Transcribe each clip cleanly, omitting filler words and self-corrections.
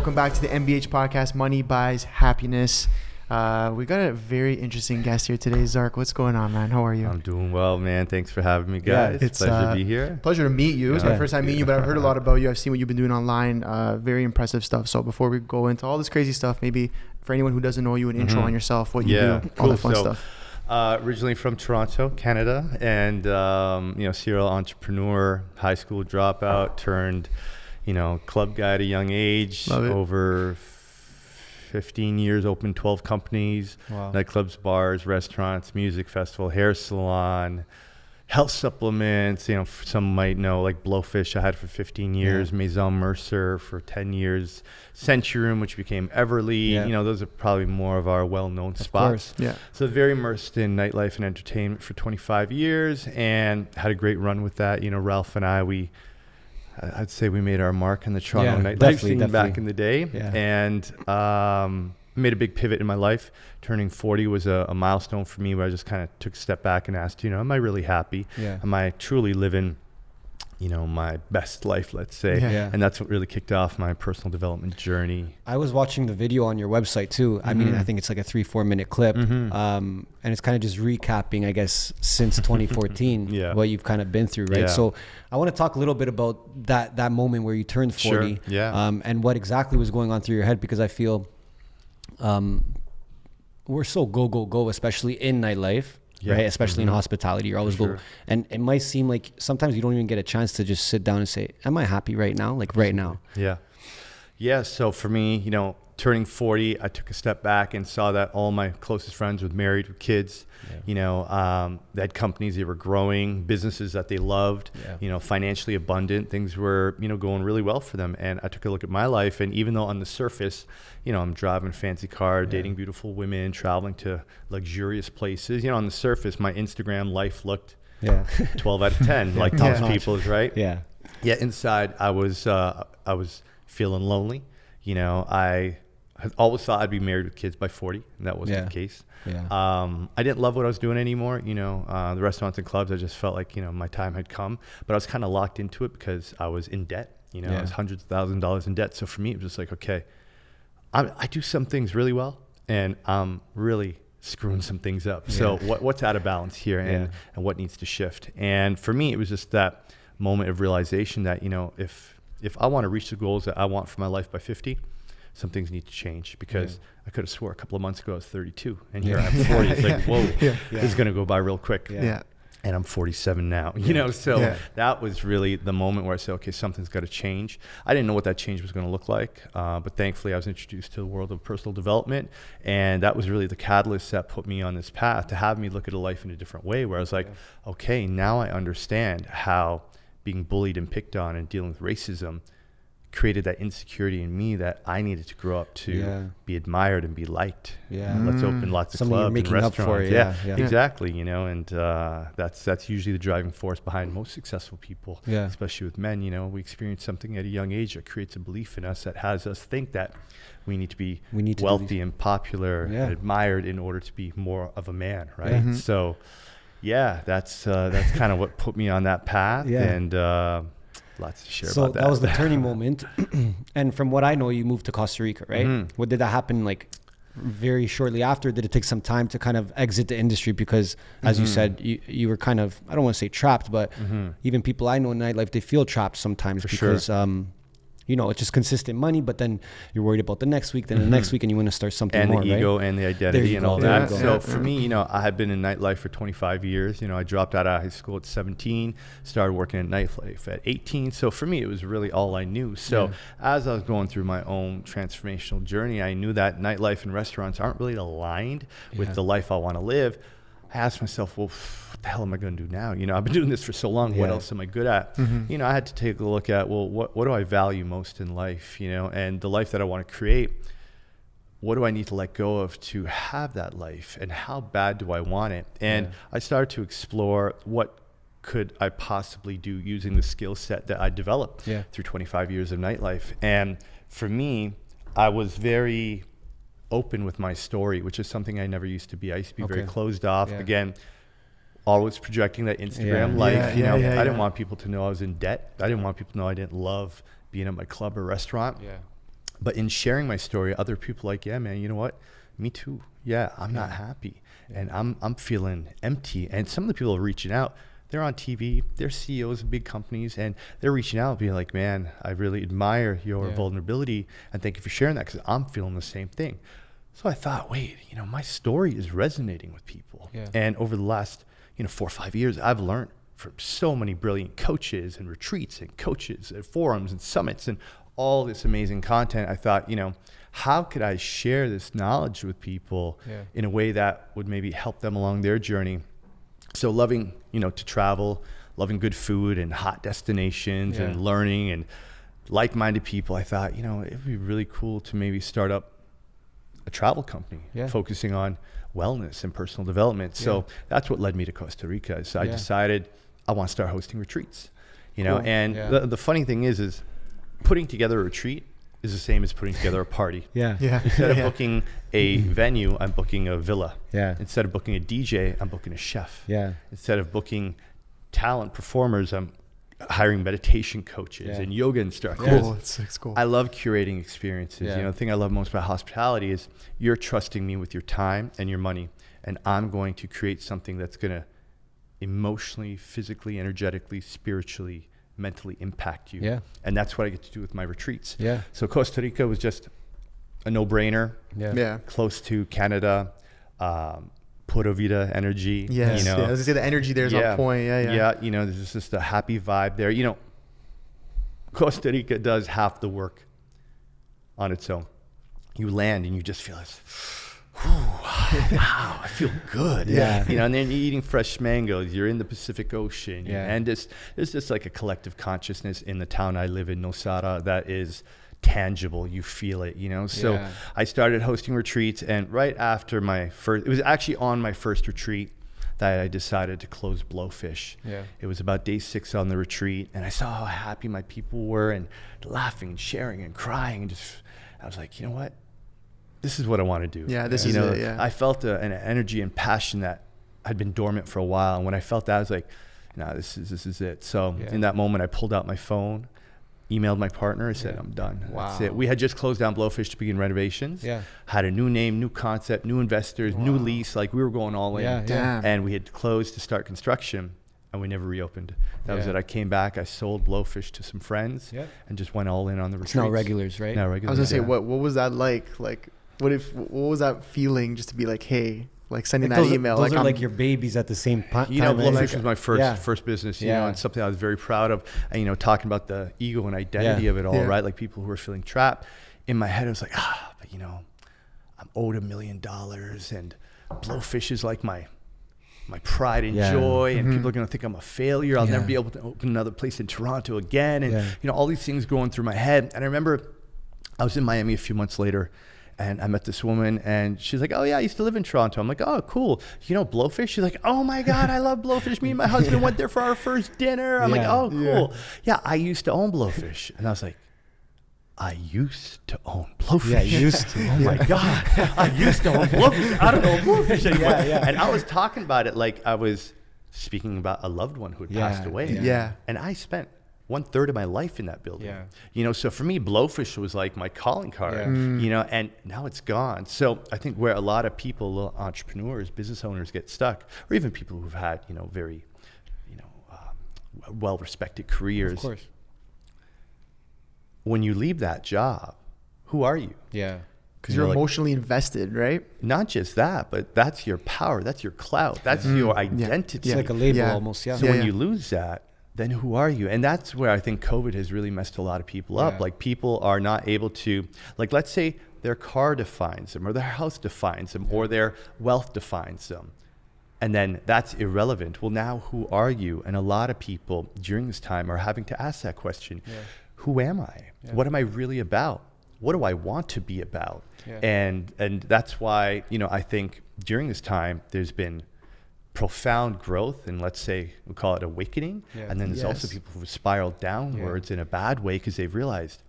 welcome back to the MBH podcast, Money Buys Happiness. We got a very interesting guest here today. Zark, what's going on, man? How are you? I'm doing well, man. Thanks for having me, guys. It's pleasure to be here. Pleasure to meet you. It's my first time meeting you, but I've heard a lot about you. I've seen what you've been doing online. Very impressive stuff. So before we go into all this crazy stuff, maybe for anyone who doesn't know you, an intro on yourself, what you do, all that fun stuff. Originally from Toronto, Canada, and serial entrepreneur, high school dropout, turned club guy at a young age. Over 15 years, opened 12 companies, nightclubs, bars, restaurants, music festival, hair salon, health supplements. Some might know, like Blowfish I had for 15 years, Maison Mercer for 10 years, Century Room, which became Everly. Those are probably more of our well-known spots. So very immersed in nightlife and entertainment for 25 years and had a great run with that. Ralph and I'd say we made our mark in the Toronto nightlife scene back in the day, and made a big pivot in my life. Turning 40 was a milestone for me, where I just kind of took a step back and asked, am I really happy? Am I truly living, my best life, let's say? And that's what really kicked off my personal development journey. I was watching the video on your website too. I mean, I think it's like a 3-4 minute clip. And it's kind of just recapping, I guess, since 2014, what you've kind of been through, right? So I want to talk a little bit about that moment where you turned 40, and what exactly was going on through your head, because I feel we're so go, especially in nightlife, right? Especially in hospitality, you're always go. And it might seem like sometimes you don't even get a chance to just sit down and say, am I happy right now? Like right now. Yeah. So for me, turning 40, I took a step back and saw that all my closest friends were married with kids. They had companies, they were growing, businesses that they loved, financially abundant. Things were, going really well for them. And I took a look at my life, and even though on the surface, I'm driving a fancy car, dating beautiful women, traveling to luxurious places, on the surface, my Instagram life looked 12 out of 10, like most people's, right? Yet inside, I was feeling lonely. I had always thought I'd be married with kids by 40, and that wasn't the case. I didn't love what I was doing anymore. The restaurants and clubs, I just felt like, my time had come, but I was kind of locked into it because I was in debt. I was hundreds of thousands of dollars in debt. So for me, it was just like, okay, I do some things really well, and I'm really screwing some things up. So what's out of balance here, and what needs to shift? And for me, it was just that moment of realization that, if I want to reach the goals that I want for my life by 50, some things need to change, because I could have swore a couple of months ago I was 32, and here I'm 40. It's like, whoa, this is going to go by real quick. And I'm 47 now, so that was really the moment where I said, okay, something's got to change. I didn't know what that change was going to look like, but thankfully I was introduced to the world of personal development, and that was really the catalyst that put me on this path to have me look at a life in a different way, where I was like, okay, now I understand how being bullied and picked on and dealing with racism created that insecurity in me that I needed to grow up to be admired and be liked. Let's open lots of clubs and restaurants. Up for it. Exactly. And that's usually the driving force behind most successful people, especially with men. We experience something at a young age that creates a belief in us that has us think that we need to be wealthy and popular and admired in order to be more of a man, right? So that's kind of what put me on that path, and lots to share about that. So that was the turning moment. And from what I know, you moved to Costa Rica, right? What did that happen like very shortly after? Did it take some time to kind of exit the industry? Because as you said, you were kind of, I don't want to say trapped, but even people I know in nightlife, they feel trapped sometimes because it's just consistent money, but then you're worried about the next week, then the next week, and you want to start something and more, the ego and the identity and all that. So for me, Mm-hmm. I had been in nightlife for 25 years. I dropped out of high school at 17, started working at nightlife at 18. So for me, it was really all I knew. So as I was going through my own transformational journey, I knew that nightlife and restaurants aren't really aligned with the life I want to live. I asked myself, well, what the hell am I going to do now? I've been doing this for so long. What else am I good at? I had to take a look at, well, what do I value most in life? And the life that I want to create, what do I need to let go of to have that life? And how bad do I want it? And I started to explore what could I possibly do using the skill set that I developed through 25 years of nightlife. And for me, I was very open with my story, which is something I never used to be. I used to be very closed off. Again, always projecting that Instagram life. I didn't want people to know I was in debt. I didn't want people to know I didn't love being at my club or restaurant. But in sharing my story, other people are like, yeah, man, you know what? Me too. Yeah, I'm not happy, and I'm feeling empty. And some of the people are reaching out. They're on TV. They're CEOs of big companies, and they're reaching out, being like, "Man, I really admire your vulnerability, and thank you for sharing that, because I'm feeling the same thing." So I thought, wait, my story is resonating with people. Yeah. And over the last 4 or 5 years, I've learned from so many brilliant coaches and retreats and coaches and forums and summits and all this amazing content. I thought, how could I share this knowledge with people in a way that would maybe help them along their journey? So loving, to travel, loving good food and hot destinations and learning and like-minded people, I thought, it'd be really cool to maybe start up a travel company focusing on wellness and personal development. So that's what led me to Costa Rica. So I decided I want to start hosting retreats, and the funny thing is putting together a retreat is the same as putting together a party. Instead of booking a venue, I'm booking a villa. Instead of booking a DJ, I'm booking a chef. Instead of booking talent performers, I'm hiring meditation coaches and yoga instructors. Cool. It's cool. I love curating experiences. The thing I love most about hospitality is you're trusting me with your time and your money, and I'm going to create something that's going to emotionally, physically, energetically, spiritually, mentally impact you. And that's what I get to do with my retreats. So Costa Rica was just a no-brainer. Close to Canada, Pura Vida energy. I was gonna say the energy there is on point. There's just a happy vibe there. Costa Rica does half the work on its own. You land and you just feel this, wow, I feel good. And then you're eating fresh mangoes. You're in the Pacific Ocean. And there's just like a collective consciousness in the town I live in, Nosara, that is tangible. You feel it, So I started hosting retreats, and right after it was actually on my first retreat that I decided to close Blowfish. It was about day 6 on the retreat, and I saw how happy my people were and laughing and sharing and crying, and I was like, you know what? This is what I want to do. This is it. I felt an energy and passion that had been dormant for a while, and when I felt that, I was like, no, this is it. So in that moment, I pulled out my phone, emailed my partner. I said, I'm done. That's it. We had just closed down Blowfish to begin renovations. Had a new name, new concept, new investors, new lease. Like, we were going all in. And we had closed to start construction, and we never reopened. That was it. I came back. I sold Blowfish to some friends and just went all in on the retreats. It's now regulars, right? Now regulars. I was gonna say, what was that like? Like, what was that feeling just to be like, hey, like sending that email? Those are like your babies at the same time. Blowfish was my first business, and something I was very proud of. And, talking about the ego and identity of it all, right? Like, people who are feeling trapped. In my head, I was like, but I'm owed $1 million, and Blowfish is like my pride and joy, and people are going to think I'm a failure. I'll never be able to open another place in Toronto again. And, all these things going through my head. And I remember I was in Miami a few months later, and I met this woman, and she's like, oh yeah, I used to live in Toronto. I'm like, oh, cool. Blowfish? She's like, oh my God, I love Blowfish. Me and my husband went there for our first dinner. I'm like, oh, cool. Yeah, I used to own Blowfish. And I was like, I used to own Blowfish. Yeah, used to. Oh my God. I used to own Blowfish. I don't own Blowfish anymore. And I was talking about it like I was speaking about a loved one who had passed away. And I spent 1/3 of my life in that building. So for me, Blowfish was like my calling card, and now it's gone. So I think where a lot of people, entrepreneurs, business owners, get stuck, or even people who've had, very, well-respected careers. Of course. When you leave that job, who are you? Because you're emotionally invested, right? Not just that, but that's your power. That's your clout. That's your identity. It's like a label almost. So when you lose that, then who are you? And that's where I think COVID has really messed a lot of people up. Like, people are not able to, like, let's say their car defines them, or their house defines them, or their wealth defines them. And then that's irrelevant. Well, now who are you? And a lot of people during this time are having to ask that question. Who am I? What am I really about? What do I want to be about? And that's why, I think during this time there's been profound growth, and let's say we call it awakening. And then there's also people who've spiraled downwards in a bad way, because they've realized,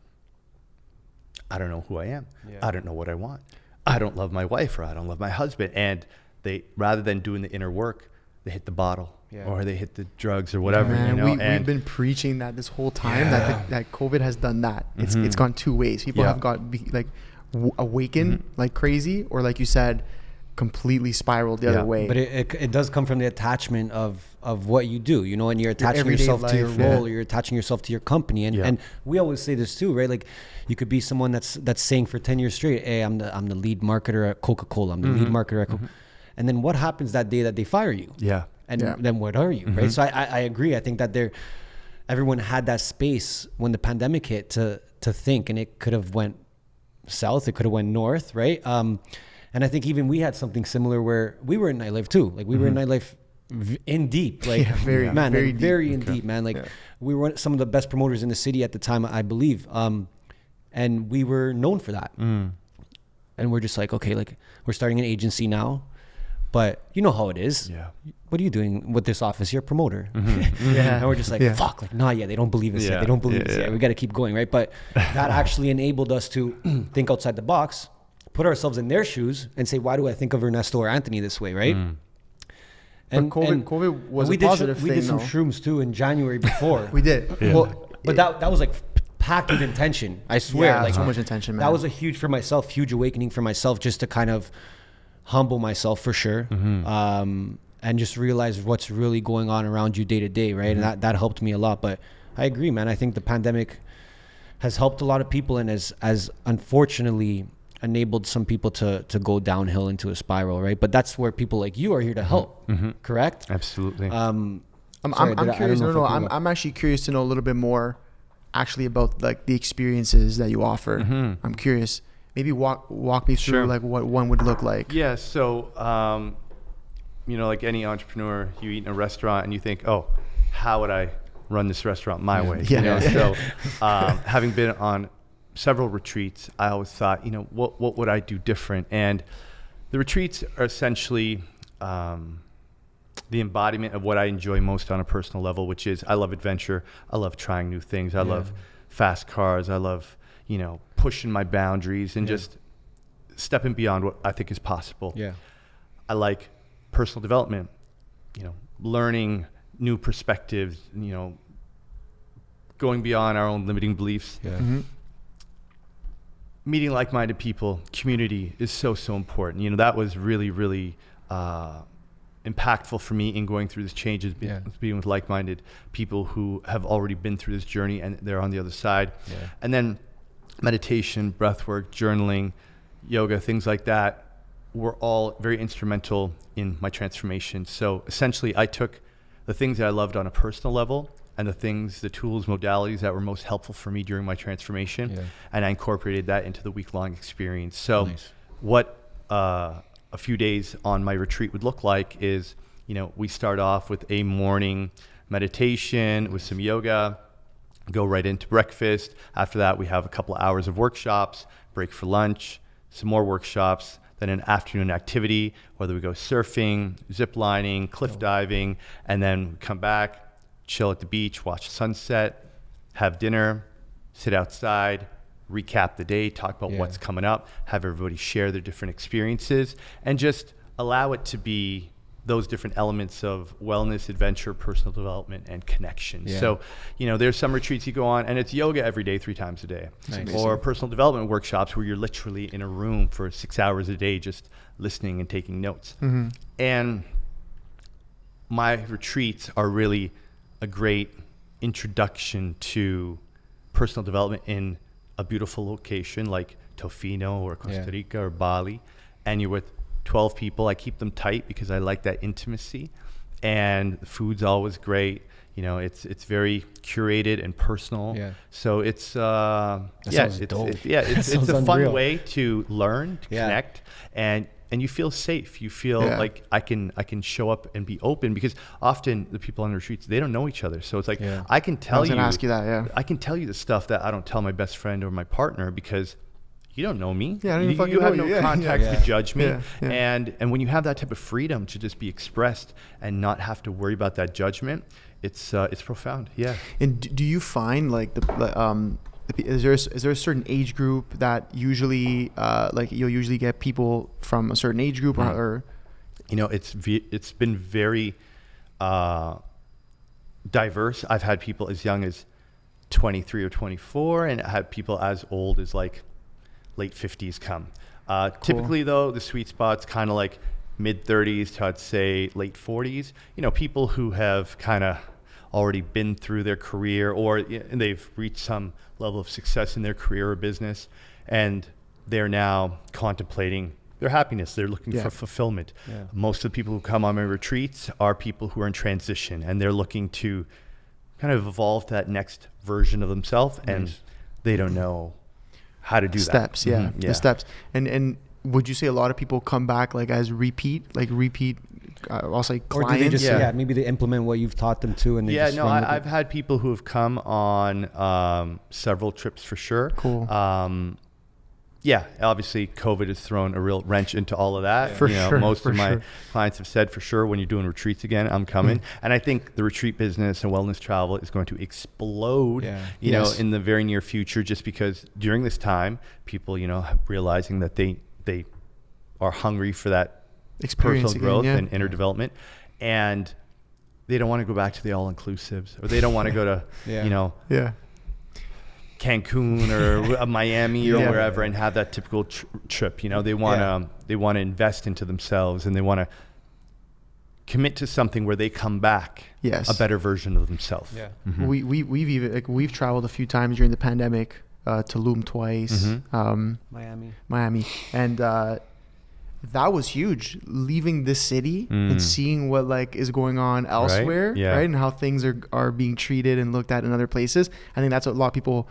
I don't know who I am. I don't know what I want. I don't love my wife, or I don't love my husband. And they, rather than doing the inner work, they hit the bottle, or they hit the drugs or whatever. Man, you know, we've been preaching that this whole time that COVID has done that. It's gone two ways. People have got awakened like crazy, or like you said, completely spiraled the other way. But it does come from the attachment of what you do, you know, and you're attaching yourself to your role, or you're attaching yourself to your company. And we always say this too, right? Like you could be someone that's saying for 10 years straight, hey, I'm the lead marketer at Coca-Cola. I'm the lead marketer at Coca. And then what happens that day that they fire you? And then what are you, right? So I agree. I think that everyone had that space when the pandemic hit to think, and it could have went south, it could have went north, right? And I think even we had something similar where we were in nightlife too. Like we were in nightlife in deep, like very in deep, man. Like we were some of the best promoters in the city at the time, I believe. And we were known for that. And we're just like, okay, like we're starting an agency now, but you know how it is. What are you doing with this office? You're a promoter. And we're just like, fuck, like, nah, they don't believe us yet. They don't believe us yet. We got to keep going, right? But that actually enabled us to think outside the box, put ourselves in their shoes and say, why do I think of Ernesto or Anthony this way, right? And COVID was a positive thing. We did some shrooms too in January before. We did. Well, but that was like packed with intention. I swear. Like so much intention, man. That was a huge awakening for myself, just to kind of humble myself for sure. And just realize what's really going on around you day to day, right? And that helped me a lot. But I agree, man. I think the pandemic has helped a lot of people, and has unfortunately enabled some people to go downhill into a spiral, right? But that's where people like you are here to help, correct? Absolutely. I'm curious. I'm actually curious to know a little bit more, actually, about like the experiences that you offer. I'm curious. Maybe walk me through like what one would look like. Yeah. So, you know, like any entrepreneur, you eat in a restaurant and you think, oh, how would I run this restaurant my way? You know? So, having been on several retreats, I always thought, you know, what would I do different? And the retreats are essentially the embodiment of what I enjoy most on a personal level, which is I love adventure. I love trying new things. I love fast cars. I love, you know, pushing my boundaries and just stepping beyond what I think is possible. I like personal development, you know, learning new perspectives, you know, going beyond our own limiting beliefs. Meeting like-minded people, community is so important. You know, that was really, really impactful for me in going through this change, being with like-minded people who have already been through this journey and they're on the other side. And then meditation, breathwork, journaling, yoga, things like that were all very instrumental in my transformation. So essentially I took the things that I loved on a personal level and the tools, modalities that were most helpful for me during my transformation. And I incorporated that into the week-long experience. So what a few days on my retreat would look like is, you know, we start off with a morning meditation with some yoga, go right into breakfast. After that, we have a couple of hours of workshops, break for lunch, some more workshops, then an afternoon activity, whether we go surfing, zip lining, cliff diving, and then come back, chill at the beach, watch sunset, have dinner, sit outside, recap the day, talk about what's coming up, have everybody share their different experiences, and just allow it to be those different elements of wellness, adventure, personal development, and connection. So, you know, there's some retreats you go on and it's yoga every day, 3 times a day. Or personal development workshops where you're literally in a room for 6 hours a day just listening and taking notes. And my retreats are really a great introduction to personal development in a beautiful location like Tofino or Costa Rica or Bali, and you're with 12 people. I keep them tight because I like that intimacy, and the food's always great. You know, it's very curated and personal. So it's it's a fun way to learn, to connect, and you feel safe. You feel like I can show up and be open, because often the people on the retreats, they don't know each other. So it's like I can tell you. Ask you that. I can tell you the stuff that I don't tell my best friend or my partner because you don't know me. I don't even you have no context to judge me. And when you have that type of freedom to just be expressed and not have to worry about that judgment, it's profound. And do you find like is there a certain age group that usually like you'll usually get people from a certain age group or you know, it's been very diverse. I've had people as young as 23 or 24, and I had people as old as like late 50s come. Cool. Typically though, the sweet spot's kind of like mid 30s to I'd say late 40s. You know, people who have kind of already been through their career, or they've reached some level of success in their career or business, and they're now contemplating their happiness. They're looking for fulfillment. Yeah. Most of the people who come on my retreats are people who are in transition, and they're looking to kind of evolve to that next version of themselves, and they don't know how to do steps, that. yeah, the steps. And would you say a lot of people come back like as repeat, I'll say clients? Or do they just, maybe they implement what you've taught them to, and they just run with I've had people who have come on several trips for sure. Cool. Obviously COVID has thrown a real wrench into all of that. For sure. Most of my clients have said for sure, when you're doing retreats again, I'm coming. And I think the retreat business and wellness travel is going to explode, you know, in the very near future, just because during this time, people, you know, realizing that they are hungry for that personal growth and inner development. And they don't want to go back to the all-inclusives, or they don't want to go to, you know, Cancun or Miami or wherever and have that typical trip. You know, they want to invest into themselves, and they want to commit to something where they come back a better version of themselves. Yeah. We've traveled a few times during the pandemic, Tulum twice, Miami, and that was huge, leaving this city and seeing what like is going on elsewhere, right? And how things are being treated and looked at in other places. I think that's what a lot of people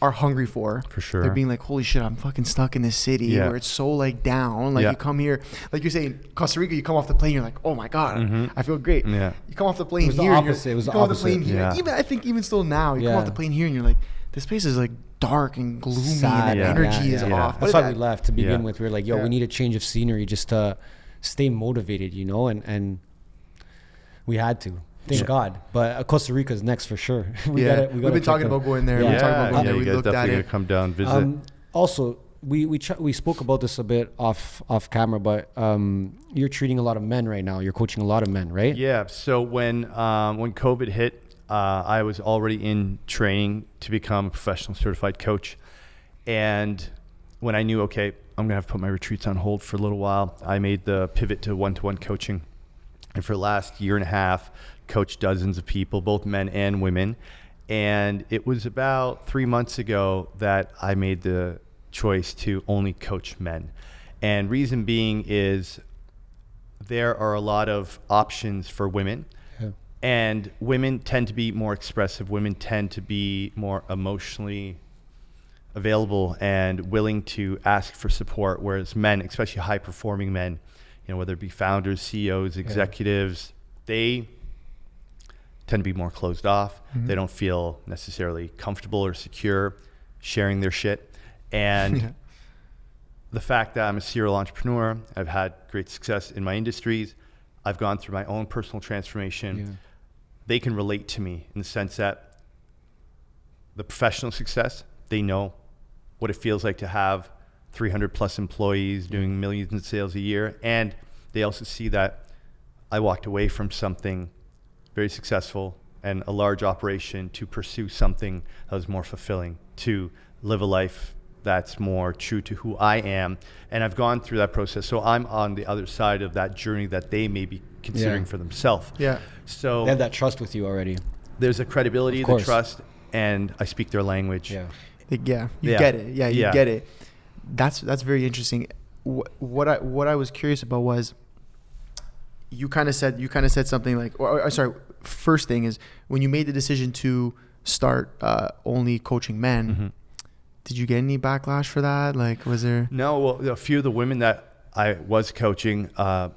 are hungry for sure. They're being like, holy shit, I'm fucking stuck in this city where it's so like down. Like you come here, like you're saying, Costa Rica, you come off the plane, you're like, oh my God, I feel great. You come off the plane here, it was the opposite. I think even still now, you come off the plane here and you're like, this place is like dark and gloomy, and the energy is off. That's why we left to begin with. We were like, yo, we need a change of scenery just to stay motivated, you know, and we had to. Thank God. But Costa Rica is next for sure. We've been talking about going there. We're talking about going there. We looked at it. Come down, visit. Also, we spoke about this a bit off camera, but you're treating a lot of men right now. You're coaching a lot of men, right? Yeah. So when COVID hit, I was already in training to become a professional certified coach. And when I knew, okay, I'm going to have to put my retreats on hold for a little while, I made the pivot to one-to-one coaching. And for the last year and a half, coached dozens of people, both men and women. And it was about 3 months ago that I made the choice to only coach men. And reason being is there are a lot of options for women. And women tend to be more expressive. Women tend to be more emotionally available and willing to ask for support, whereas men, especially high-performing men, you know, whether it be founders, CEOs, executives, they tend to be more closed off. They don't feel necessarily comfortable or secure sharing their shit. And the fact that I'm a serial entrepreneur, I've had great success in my industries, I've gone through my own personal transformation. They can relate to me in the sense that the professional success, they know what it feels like to have 300 plus employees doing millions in sales a year. And they also see that I walked away from something very successful and a large operation to pursue something that was more fulfilling, to live a life that's more true to who I am. And I've gone through that process. So I'm on the other side of that journey that they may be considering for themselves. So they have that trust with you already. There's a credibility, the trust, and I speak their language. You get it. You get it. That's very interesting. What I was curious about was you kind of said something like, first thing is when you made the decision to start only coaching men, did you get any backlash for that? Like, was there? No, well, a few of the women that I was coaching,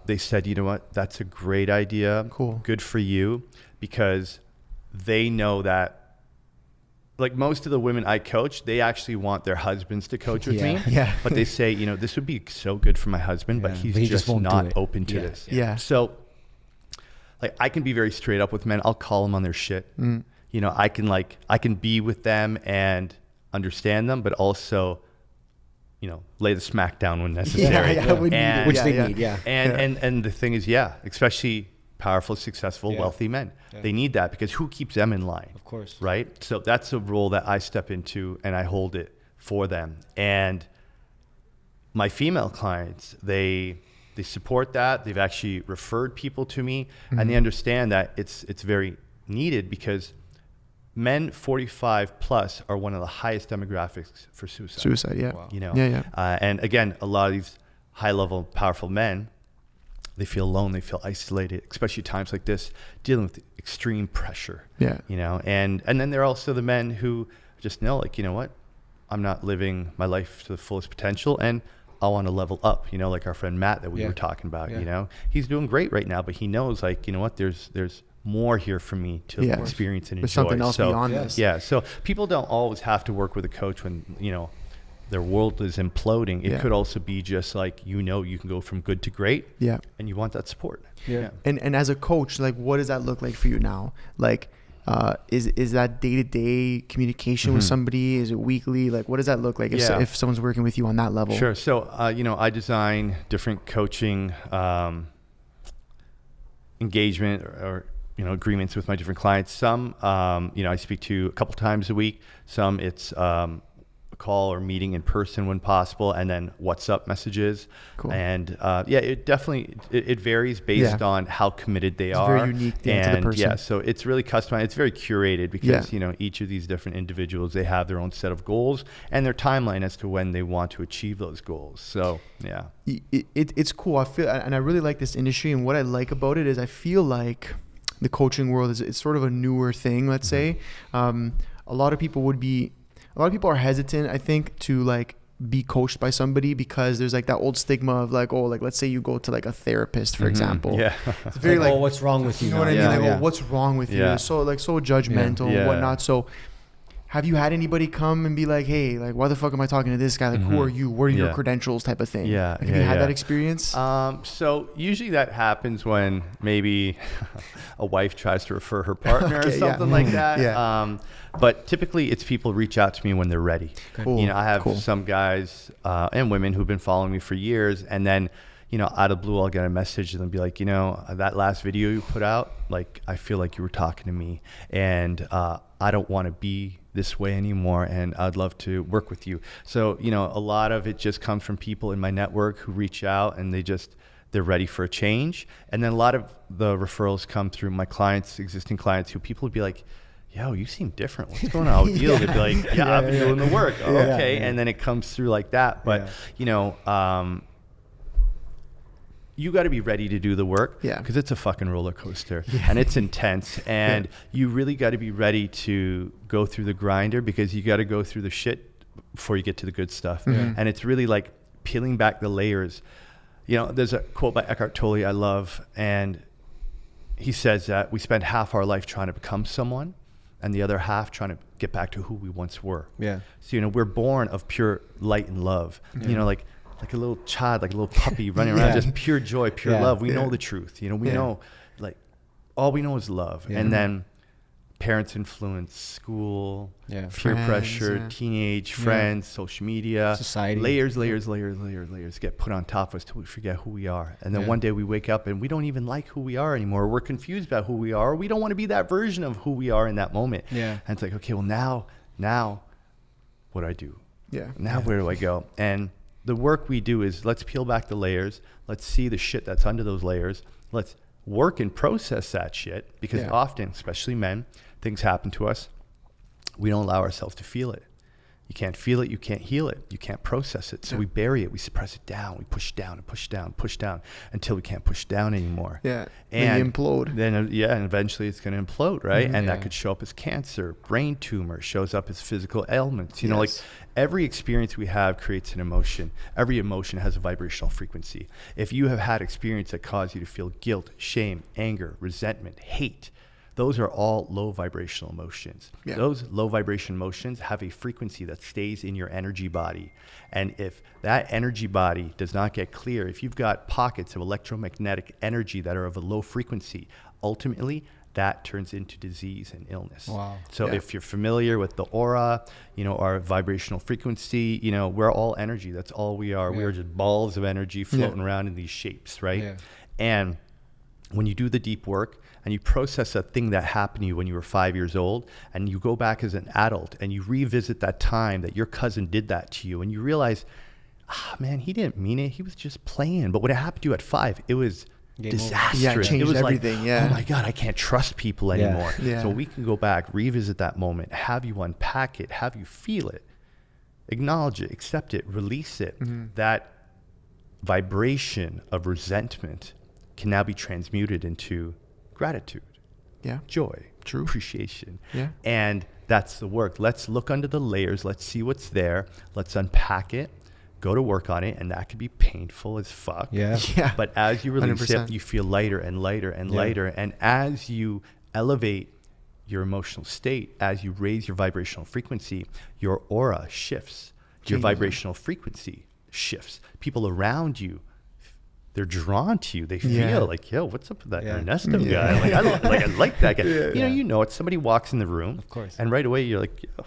they said, you know what, that's a great idea. Cool. Good for you, because they know that, like most of the women I coach, they actually want their husbands to coach with me. But they say, you know, this would be so good for my husband, but he's just not open to this. So like I can be very straight up with men. I'll call them on their shit. You know, I can be with them and understand them, but also, you know, lay the smack down when necessary. Which they need. And the thing is, especially powerful, successful, wealthy men. They need that because who keeps them in line? Of course. Right? So that's a role that I step into and I hold it for them. And my female clients, they support that. They've actually referred people to me, and they understand that it's very needed because men 45 plus are one of the highest demographics for suicide. Suicide, yeah. Wow. You know, Yeah. And again, a lot of these high-level, powerful men, they feel alone, they feel isolated, especially times like this, dealing with extreme pressure. Yeah. You know, and then there are also the men who just know, like, you know what, I'm not living my life to the fullest potential, and I want to level up. You know, like our friend Matt that we were talking about. You know, he's doing great right now, but he knows, like, you know what, there's more here for me to experience and enjoy. There's something else beyond this. Yeah. So people don't always have to work with a coach when, you know, their world is imploding. It could also be just like, you know, you can go from good to great. Yeah. And you want that support. Yeah. And as a coach, like, what does that look like for you now? Like, is that day-to-day communication with somebody? Is it weekly? Like, what does that look like if someone's working with you on that level? Sure. So, you know, I design different coaching engagement or you know, agreements with my different clients. Some, you know, I speak to a couple times a week. Some it's a call or meeting in person when possible, and then WhatsApp messages. Cool. And it definitely it varies based on how committed they are. It's very unique to the person. Yeah, so it's really customized. It's very curated because you know, each of these different individuals, they have their own set of goals and their timeline as to when they want to achieve those goals. So yeah, it's cool. I feel, and I really like this industry. And what I like about it is I feel like the coaching world is, it's sort of a newer thing, let's say. A lot of people are hesitant, I think, to like be coached by somebody because there's like that old stigma of like, oh, like, let's say you go to like a therapist, for example. Yeah. It's very like, oh, what's wrong with you? You know what I mean? Like, oh, what's wrong with you? It's so like, so judgmental and whatnot. So have you had anybody come and be like, hey, like, why the fuck am I talking to this guy? Like, who are you? What are your credentials type of thing? Yeah. Have you had that experience? So usually that happens when maybe a wife tries to refer her partner or something like that. But typically it's people reach out to me when they're ready. Cool. You know, I have some guys and women who've been following me for years, and then, you know, out of blue, I'll get a message and they'll be like, you know, that last video you put out, like, I feel like you were talking to me, and I don't want to be this way anymore, and I'd love to work with you. So, you know, a lot of it just comes from people in my network who reach out and they're ready for a change. And then a lot of the referrals come through my clients, existing clients, who people would be like, yo, you seem different. What's going on with you? They'd be like, I've been doing the work. Oh, okay. And then it comes through like that. But, you know, you got to be ready to do the work because it's a fucking roller coaster and it's intense, and you really got to be ready to go through the grinder, because you got to go through the shit before you get to the good stuff. And it's really like peeling back the layers. You know, there's a quote by Eckhart Tolle I love, and he says that we spend half our life trying to become someone and the other half trying to get back to who we once were. So, you know, we're born of pure light and love, you know, like a little child, like a little puppy running around, just pure joy, pure love. We know the truth. You know, we know, like, all we know is love. And then parents' influence, school, peer pressure, teenage, friends, social media, society. Layers get put on top of us till we forget who we are. And then one day we wake up and we don't even like who we are anymore. We're confused about who we are. We don't want to be that version of who we are in that moment. And it's like, okay, well, now what do I do? Now where do I go? And the work we do is, let's peel back the layers. Let's see the shit that's under those layers. Let's work and process that shit, because often, especially men, things happen to us. We don't allow ourselves to feel it. You can't feel it. You can't heal it. You can't process it. So we bury it. We suppress it down. We push down and push down, push down until we can't push down anymore. And then implode. Then, and eventually it's going to implode, right? And that could show up as cancer, brain tumor, shows up as physical ailments. You know, like, every experience we have creates an emotion. Every emotion has a vibrational frequency. If you have had experience that cause you to feel guilt, shame, anger, resentment, hate, those are all low vibrational emotions. Those low vibration emotions have a frequency that stays in your energy body. And if that energy body does not get clear, if you've got pockets of electromagnetic energy that are of a low frequency, ultimately that turns into disease and illness. So if you're familiar with the aura, you know, our vibrational frequency, you know, we're all energy. That's all we are. We are just balls of energy floating around in these shapes, right? And when you do the deep work and you process a thing that happened to you when you were 5 years old, and you go back as an adult and you revisit that time that your cousin did that to you, and you realize, man, he didn't mean it. He was just playing. But when it happened to you at 5, it was disastrous. Yeah, it changed everything. Yeah. Oh my God, I can't trust people anymore. Yeah. So we can go back, revisit that moment, have you unpack it, have you feel it, acknowledge it, accept it, release it. That vibration of resentment can now be transmuted into gratitude, joy, appreciation. And that's the work. Let's look under the layers. Let's see what's there. Let's unpack it, go to work on it. And that can be painful as fuck. But as you release 100%. It, you feel lighter and lighter and lighter. And as you elevate your emotional state, as you raise your vibrational frequency, your aura shifts. Your vibrational frequency shifts. People around you, they're drawn to you. They feel like, yo, what's up with that Ernesto guy? Like, I like that guy. You know it. Somebody walks in the room, of course, and right away you're like, yo,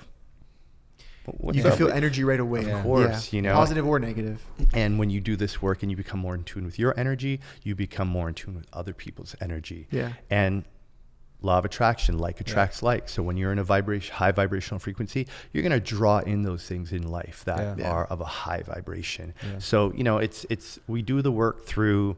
you can feel energy right away. Of course, you know, positive or negative. And when you do this work and you become more in tune with your energy, you become more in tune with other people's energy. And law of attraction, like attracts like. So when you're in a high vibrational frequency, you're going to draw in those things in life that are of a high vibration. So, you know, we do the work through,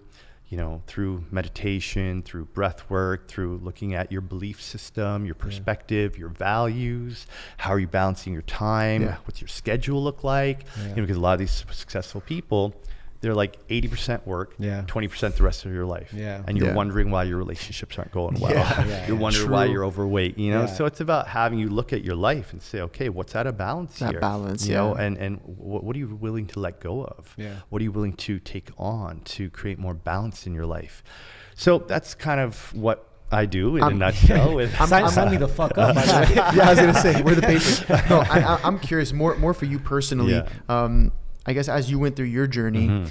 you know, through meditation, through breath work, through looking at your belief system, your perspective, your values, how are you balancing your time? What's your schedule look like? You know, because a lot of these successful people, they're like 80% work, 20% the rest of your life. And you're wondering why your relationships aren't going well. You're wondering why you're overweight, you know? So it's about having you look at your life and say, okay, what's out of balance here? You know, and what are you willing to let go of? What are you willing to take on to create more balance in your life? So that's kind of what I do in a nutshell. Sign me the fuck up. I was gonna say, we're the patients. No, I'm curious, more for you personally. I guess as you went through your journey,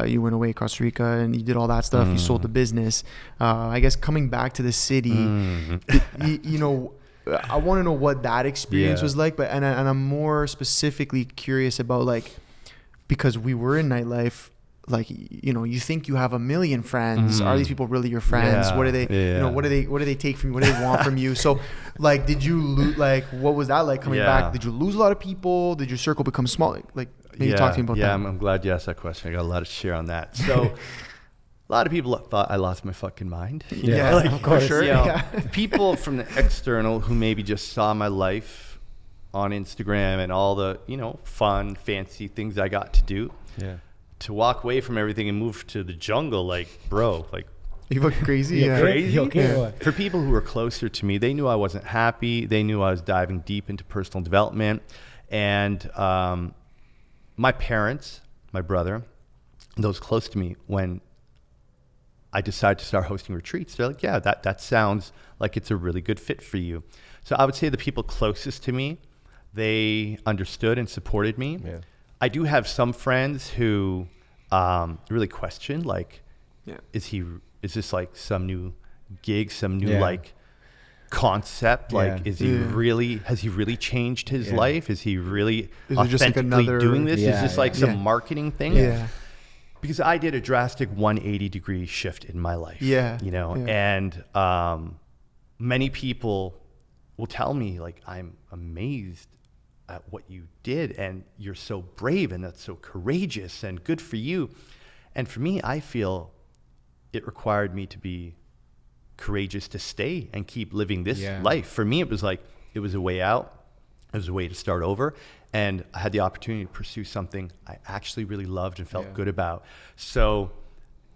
you went away to Costa Rica and you did all that stuff. You sold the business. I guess coming back to the city, you know, I want to know what that experience was like. But and I'm more specifically curious about, like, because we were in nightlife. Like, you know, you think you have a million friends. Are these people really your friends? What do they, you know, what do they take from you? What do they want from you? So, like, did you lose, like, what was that like coming back? Did you lose a lot of people? Did your circle become small? Like, maybe talk to me about that. I'm glad you asked that question. I got a lot to share on that. So, a lot of people thought I lost my fucking mind. Like, of course. For sure. You know, people from the external who maybe just saw my life on Instagram and all the, you know, fun, fancy things I got to do. To walk away from everything and move to the jungle, like, bro, like, you fucking crazy? Crazy? For people who were closer to me, they knew I wasn't happy. They knew I was diving deep into personal development. And my parents, my brother, those close to me, when I decided to start hosting retreats, they're like, yeah, that sounds like it's a really good fit for you. So I would say the people closest to me, they understood and supported me. I do have some friends who really question, like, is this like some new gig, some new like concept? Like, has he really changed his life? Is he really authentically doing this? Is this like some marketing thing? Because I did a drastic 180-degree shift in my life. You know, and many people will tell me, like, I'm amazed at what you did, and you're so brave, and that's so courageous, and good for you. And for me, I feel it required me to be courageous to stay and keep living this life. For me, it was like, it was a way out. It was a way to start over. And I had the opportunity to pursue something I actually really loved and felt good about. So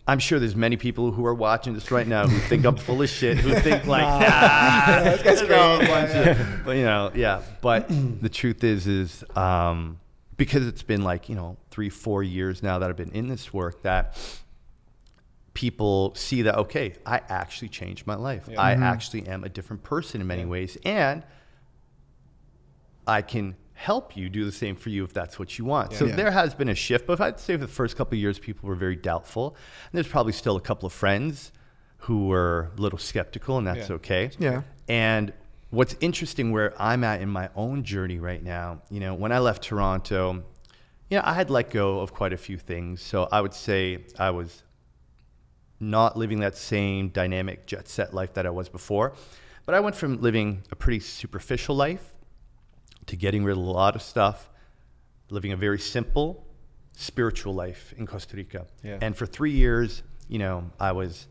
I'm sure there's many people who are watching this right now who think I'm full of shit, who think like, nah, this guy's crazy. But, you know, but the truth is because it's been like, you know, 3-4 years now that I've been in this work, that people see that, okay, I actually changed my life. I actually am a different person in many ways. And I can help you do the same for you if that's what you want. So there has been a shift, but I'd say for the first couple of years, people were very doubtful. And there's probably still a couple of friends who were a little skeptical, and that's okay. And what's interesting where I'm at in my own journey right now, you know, when I left Toronto, you know, I had let go of quite a few things. So I would say I was not living that same dynamic jet set life that I was before. But I went from living a pretty superficial life to getting rid of a lot of stuff, living a very simple, spiritual life in Costa Rica. Yeah. And for 3 years, I was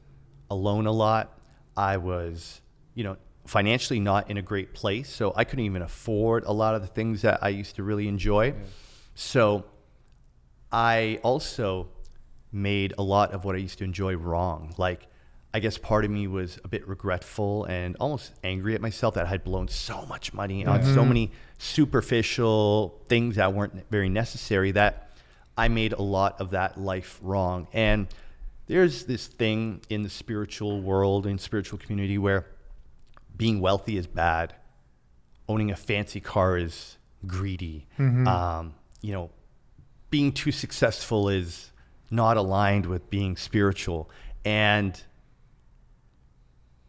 alone a lot. I was, financially not in a great place. So I couldn't even afford a lot of the things that I used to really enjoy. Yeah. So I also made a lot of what I used to enjoy wrong. Like, I guess part of me was a bit regretful and almost angry at myself that I had blown so much money on so many superficial things that weren't very necessary, that I made a lot of that life wrong. And there's this thing in the spiritual world and spiritual community where being wealthy is bad. Owning a fancy car is greedy. Being too successful is not aligned with being spiritual. And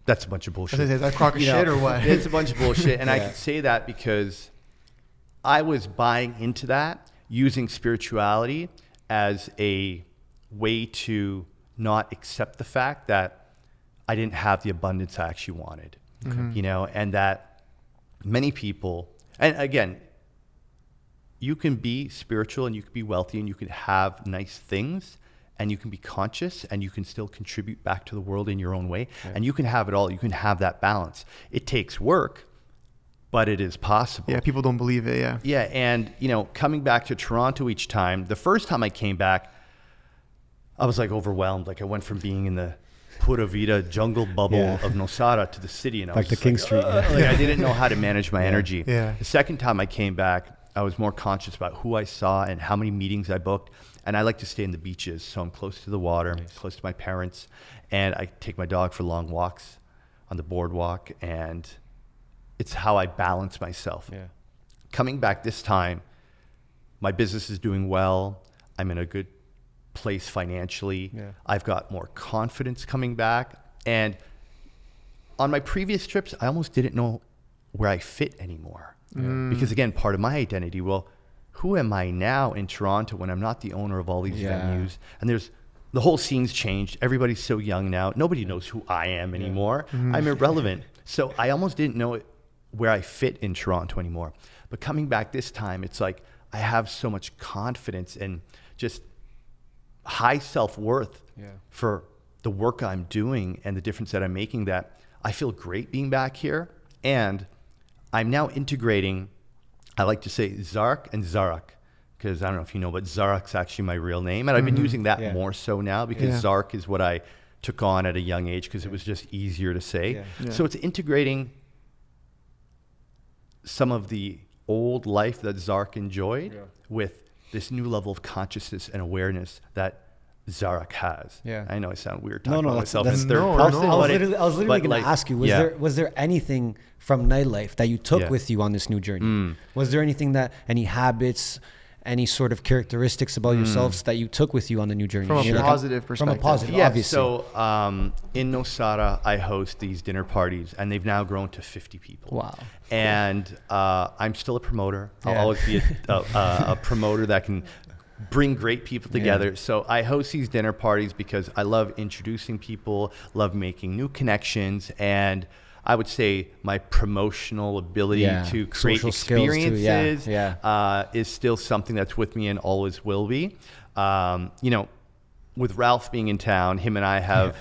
that's a bunch of bullshit. Is that crock of shit or what? It's a bunch of bullshit. And I can say that because I was buying into that, using spirituality as a way to not accept the fact that I didn't have the abundance I actually wanted, and that many people, and again, you can be spiritual and you can be wealthy and you can have nice things and you can be conscious and you can still contribute back to the world in your own way. Yeah. And you can have it all. You can have that balance. It takes work, but it is possible. Yeah, people don't believe it, yeah. Yeah, and coming back to Toronto each time, the first time I came back, I was like overwhelmed. Like I went from being in the Pura Vida jungle bubble of Nosara to the city, and I was to King Street. I didn't know how to manage my energy. Yeah. The second time I came back, I was more conscious about who I saw and how many meetings I booked. And I like to stay in the beaches, so I'm close to the water, close to my parents, and I take my dog for long walks on the boardwalk, and it's how I balance myself. Yeah. Coming back this time, my business is doing well. I'm in a good place financially. Yeah. I've got more confidence coming back. And on my previous trips, I almost didn't know where I fit anymore. Because again, part of my identity, well, who am I now in Toronto when I'm not the owner of all these venues? And the whole scene's changed. Everybody's so young now. Nobody knows who I am anymore. I'm irrelevant. So I almost didn't know where I fit in Toronto anymore. But coming back this time, it's like I have so much confidence and just high self-worth for the work I'm doing and the difference that I'm making, that I feel great being back here. And I'm now integrating, I like to say Zark and Zark, because I don't know if you know, but Zark's actually my real name. And I've been using that more so now because Zark is what I took on at a young age because it was just easier to say. Yeah. Yeah. So it's integrating some of the old life that Zark enjoyed with this new level of consciousness and awareness that Zark has. Yeah, I know I sound weird talking about myself in third person. I was literally going to ask you, was there anything from Nightlife that you took with you on this new journey? Was there anything any habits, any sort of characteristics about yourselves that you took with you on the new journey? From a positive perspective. From a positive, obviously. So in Nosara, I host these dinner parties, and they've now grown to 50 people. Wow. And I'm still a promoter. I'll always be a promoter that can bring great people together. So I host these dinner parties because I love introducing people, love making new connections, and I would say my promotional ability to create experiences is still something that's with me and always will be. With Ralph being in town, him and I have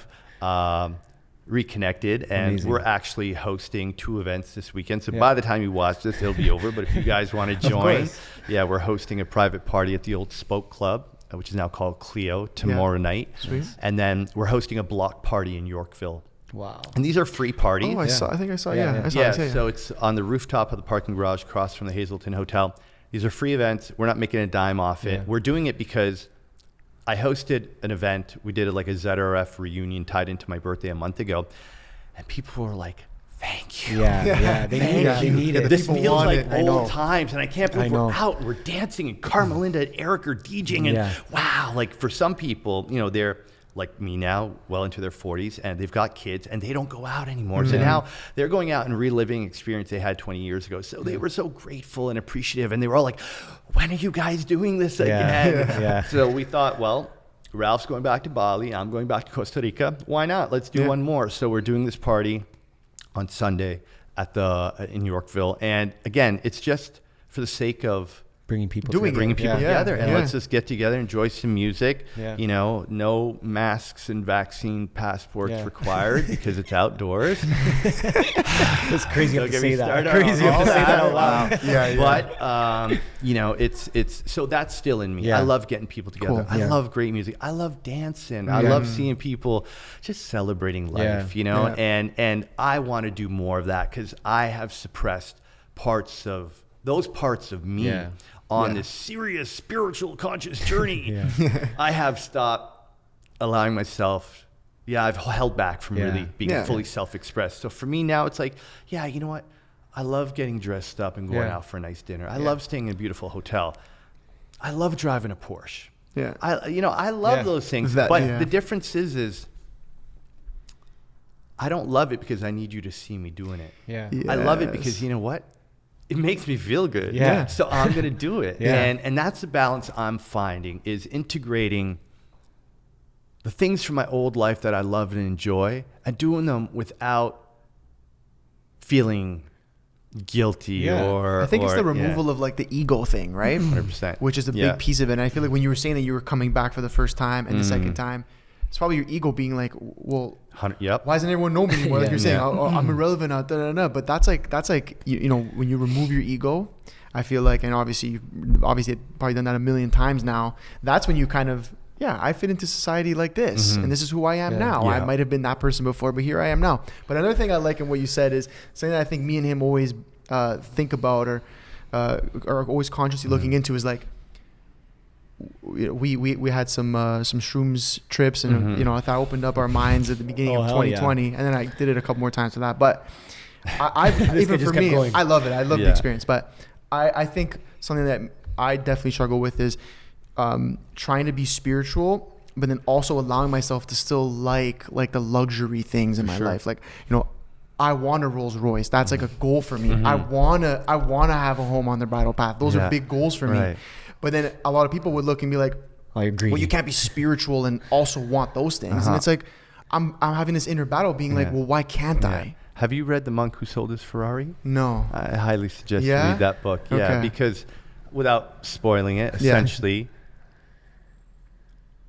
reconnected, and we're actually hosting 2 events this weekend. So by the time you watch this, it'll be over. But if you guys want to join, we're hosting a private party at the old Spoke Club, which is now called Clio, tomorrow night. Sweet. And then we're hosting a block party in Yorkville. Wow. And these are free parties. Oh, I think I saw. So it's on the rooftop of the parking garage across from the Hazelton Hotel. These are free events. We're not making a dime off it. We're doing it because I hosted an event. We did it like a ZRF reunion tied into my birthday a month ago. And people were like, thank you. They need it. This feels like old times. And I can't believe we're out. We're dancing. And Carmelinda and Eric are DJing. And wow, like for some people, they're like me now, well into their 40s, and they've got kids, and they don't go out anymore. So now they're going out and reliving experience they had 20 years ago. So they were so grateful and appreciative, and they were all like, when are you guys doing this again? So we thought, well, Ralph's going back to Bali. I'm going back to Costa Rica. Why not? Let's do one more. So we're doing this party on Sunday in Yorkville. And again, it's just for the sake of bringing people together, and let's just get together, enjoy some music. You know, no masks and vaccine passports required because it's outdoors. It's crazy to say that. Crazy to say that out loud. But you know, it's so that's still in me. I love getting people together. I love great music. I love dancing. I love seeing people just celebrating life. You know, and I want to do more of that because I have suppressed those parts of me on this serious spiritual conscious journey. I have stopped allowing myself, I've held back from really being fully self-expressed. So for me now, it's like, you know what? I love getting dressed up and going out for a nice dinner. I love staying in a beautiful hotel. I love driving a Porsche. I love those things. But the difference is I don't love it because I need you to see me doing it. I love it because, you know what? It makes me feel good. So I'm going to do it. And that's the balance I'm finding, is integrating the things from my old life that I love and enjoy and doing them without feeling guilty or... I think it's the removal of like the ego thing, right? 100%. Which is a big piece of it. And I feel like when you were saying that you were coming back for the first time and the second time, it's probably your ego being like, well, why doesn't everyone know me anymore? Like you're saying, I'm irrelevant. But that's like you know, when you remove your ego, I feel like, and obviously you've probably done that a million times now. That's when you kind of, I fit into society like this, and this is who I am now. I might have been that person before, but here I am now. But another thing I like in what you said is something that I think me and him always think about or are always consciously looking into is like, we had some shrooms trips, and you know, I thought I opened up our minds at the beginning of 2020, and then I did it a couple more times for that. But I even for me, I love it. I love the experience. But I think something that I definitely struggle with is trying to be spiritual, but then also allowing myself to still like the luxury things in my life. Like, you know, I want a Rolls Royce. That's like a goal for me. I wanna have a home on the bridal path. Those are big goals for me. But then a lot of people would look and be like, I agree. Well, you can't be spiritual and also want those things. And it's like, I'm having this inner battle being like, well, why can't I? Have you read The Monk Who Sold His Ferrari? No. I highly suggest you read that book. Because without spoiling it, essentially,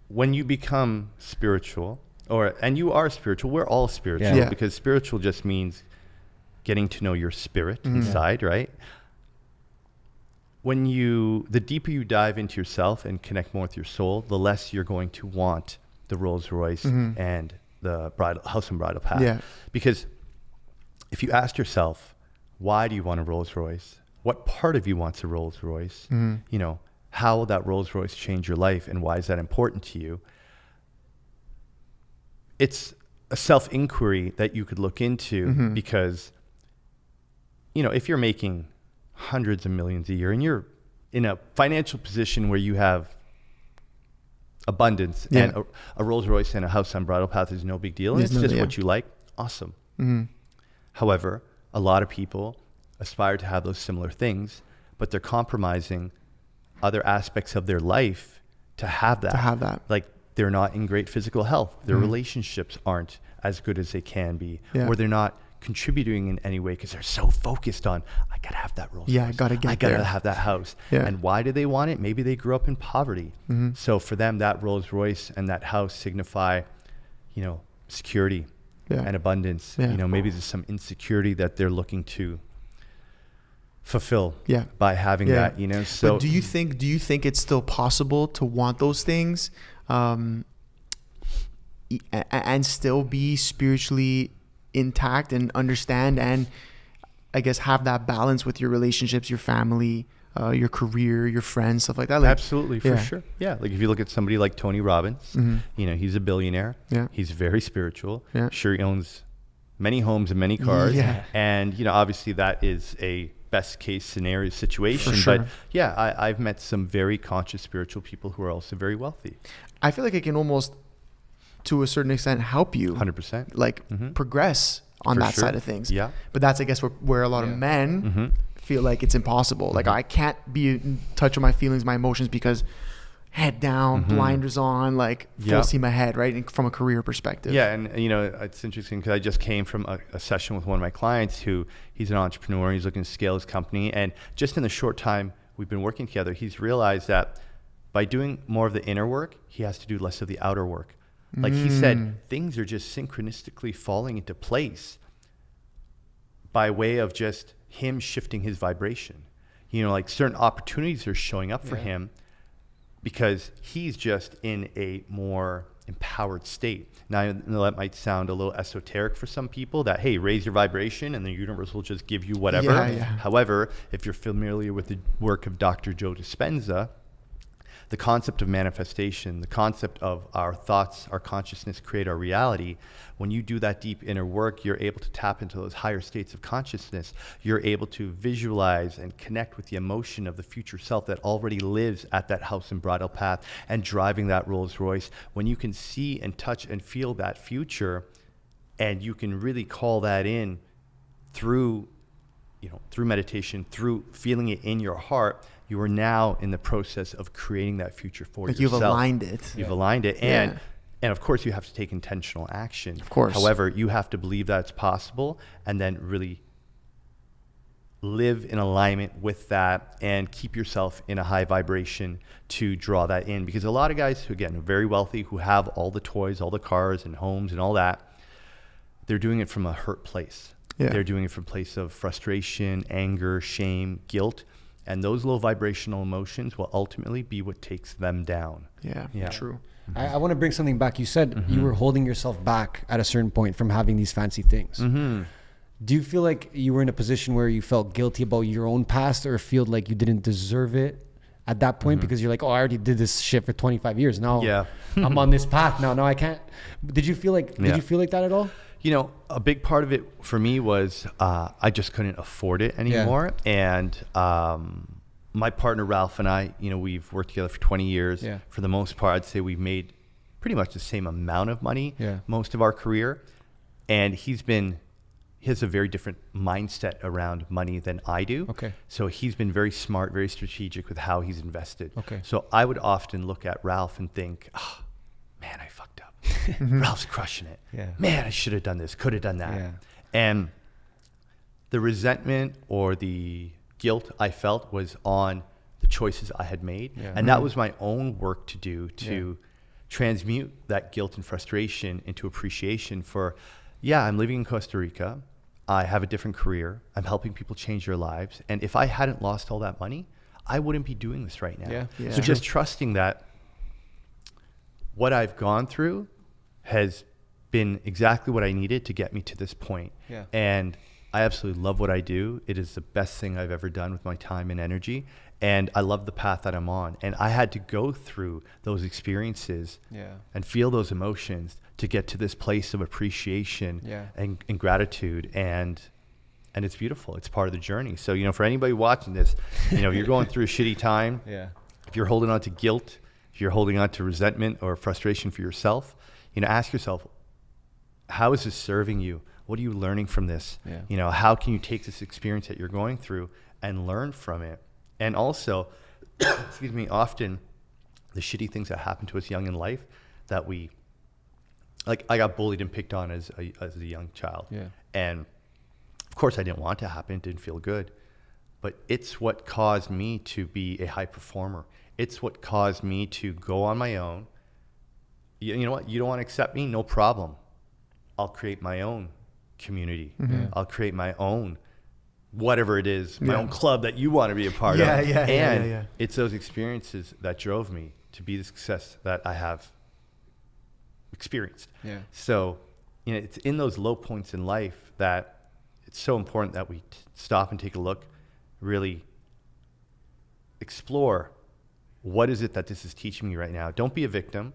when you become spiritual, and you are spiritual, we're all spiritual, because spiritual just means getting to know your spirit inside, right? The deeper you dive into yourself and connect more with your soul, the less you're going to want the Rolls Royce and the house and bridal path. Because if you ask yourself, why do you want a Rolls Royce? What part of you wants a Rolls Royce? You know, how will that Rolls Royce change your life, and why is that important to you? It's a self-inquiry that you could look into, because, you know, if you're making hundreds of millions a year and you're in a financial position where you have abundance and a Rolls Royce and a house on bridal path is no big deal, and it's just what you like, awesome. However, a lot of people aspire to have those similar things, but they're compromising other aspects of their life to have that. Like, they're not in great physical health. Their relationships aren't as good as they can be, or they're not contributing in any way because they're so focused on, I gotta have that Rolls Royce. I gotta have that house. And why do they want it? Maybe they grew up in poverty. So for them, that Rolls Royce and that house signify, you know, security and abundance. You know, maybe there's some insecurity that they're looking to fulfill by having that, you know. So but do you think it's still possible to want those things and still be spiritually intact and understand, and I guess have that balance with your relationships, your family, your career, your friends, stuff like that? Like, absolutely, for sure. Like if you look at somebody like Tony Robbins, you know, he's a billionaire. He's very spiritual. Sure, he owns many homes and many cars. And, you know, obviously that is a best case scenario situation. For sure. But I've met some very conscious spiritual people who are also very wealthy. I feel like it can almost, to a certain extent, help you 100% like progress on that side of things. But that's, I guess, where a lot of men feel like it's impossible. Like, I can't be in touch with my feelings, my emotions, because head down, blinders on, like full steam ahead, right? And from a career perspective. Yeah. And, you know, it's interesting because I just came from a session with one of my clients who he's an entrepreneur. He's looking to scale his company. And just in the short time we've been working together, he's realized that by doing more of the inner work, he has to do less of the outer work. Like he said, things are just synchronistically falling into place by way of just him shifting his vibration. You know, like certain opportunities are showing up for him because he's just in a more empowered state. Now, I know that might sound a little esoteric for some people that, hey, raise your vibration and the universe will just give you whatever. However, if you're familiar with the work of Dr. Joe Dispenza, the concept of manifestation, the concept of our thoughts, our consciousness create our reality. When you do that deep inner work, you're able to tap into those higher states of consciousness. You're able to visualize and connect with the emotion of the future self that already lives at that house and bridle path and driving that Rolls Royce. When you can see and touch and feel that future, and you can really call that in through, you know, through meditation, through feeling it in your heart, you are now in the process of creating that future for yourself. You've aligned it. You've aligned it. And of course you have to take intentional action. Of course. However, you have to believe that it's possible and then really live in alignment with that and keep yourself in a high vibration to draw that in. Because a lot of guys who, again, are very wealthy, who have all the toys, all the cars and homes and all that, they're doing it from a hurt place. They're doing it from a place of frustration, anger, shame, guilt. And those low vibrational emotions will ultimately be what takes them down. Yeah. True. I want to bring something back. You said you were holding yourself back at a certain point from having these fancy things. Do you feel like you were in a position where you felt guilty about your own past, or feel like you didn't deserve it at that point because you're like, oh, I already did this shit for 25 years. Now I'm on this path now. Now I can't. Did you feel like that at all? You know, a big part of it for me was I just couldn't afford it anymore. And my partner, Ralph, and I, you know, we've worked together for 20 years. For the most part, I'd say we've made pretty much the same amount of money most of our career. And he has a very different mindset around money than I do. So he's been very smart, very strategic with how he's invested. So I would often look at Ralph and think, oh, man, I fucked up. Ralph's crushing it. Man, I should have done this, could have done that. And the resentment or the guilt I felt was on the choices I had made. And that was my own work to do to transmute that guilt and frustration into appreciation for, I'm living in Costa Rica. I have a different career. I'm helping people change their lives. And if I hadn't lost all that money, I wouldn't be doing this right now. So just trusting that what I've gone through has been exactly what I needed to get me to this point. And I absolutely love what I do. It is the best thing I've ever done with my time and energy. And I love the path that I'm on. And I had to go through those experiences and feel those emotions to get to this place of appreciation and gratitude. And it's beautiful. It's part of the journey. So, you know, for anybody watching this, you know, you're going through a shitty time. If you're holding on to guilt, if you're holding on to resentment or frustration for yourself, you know, ask yourself, how is this serving you? What are you learning from this? You know, how can you take this experience that you're going through and learn from it? And also, excuse me, often the shitty things that happen to us young in life that like I got bullied and picked on as a young child. And of course I didn't want it to happen. It didn't feel good, but it's what caused me to be a high performer. It's what caused me to go on my own. You know what? You don't want to accept me? No problem. I'll create my own community. I'll create my own, whatever it is, my own club that you want to be a part of. And it's those experiences that drove me to be the success that I have experienced. So, you know, it's in those low points in life that it's so important that we stop and take a look, really explore what is it that this is teaching me right now. Don't be a victim.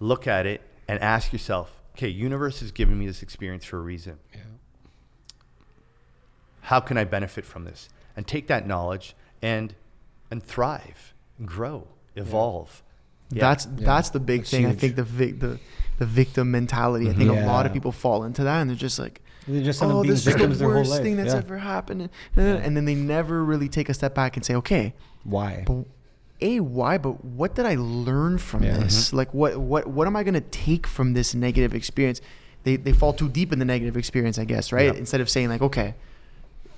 Look at it and ask yourself, okay, universe is giving me this experience for a reason. How can I benefit from this? And take that knowledge and thrive, and grow, evolve. That's the big thing. Huge. I think the victim mentality. I think a lot of people fall into that, and they're just like, this is the worst thing that's ever happened. And then they never really take a step back and say, okay, why? why, but what did I learn from this? Like, what am I going to take from this negative experience? They fall too deep in the negative experience, I guess, right? Yep. Instead of saying like, okay,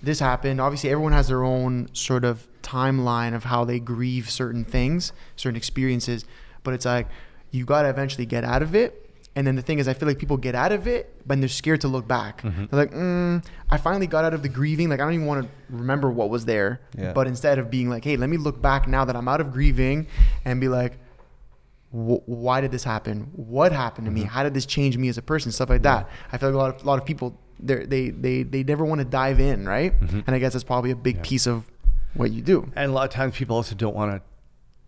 this happened. Obviously, everyone has their own sort of timeline of how they grieve certain things, certain experiences. But it's like, you got to eventually get out of it. And then the thing is, I feel like people get out of it, but they're scared to look back. They're like, I finally got out of the grieving. Like, I don't even want to remember what was there. Yeah. But instead of being like, hey, let me look back now that I'm out of grieving and be like, why did this happen? What happened to me? How did this change me as a person? Stuff like that. I feel like a lot of people, they never want to dive in, right? And I guess that's probably a big piece of what you do. And a lot of times people also don't want to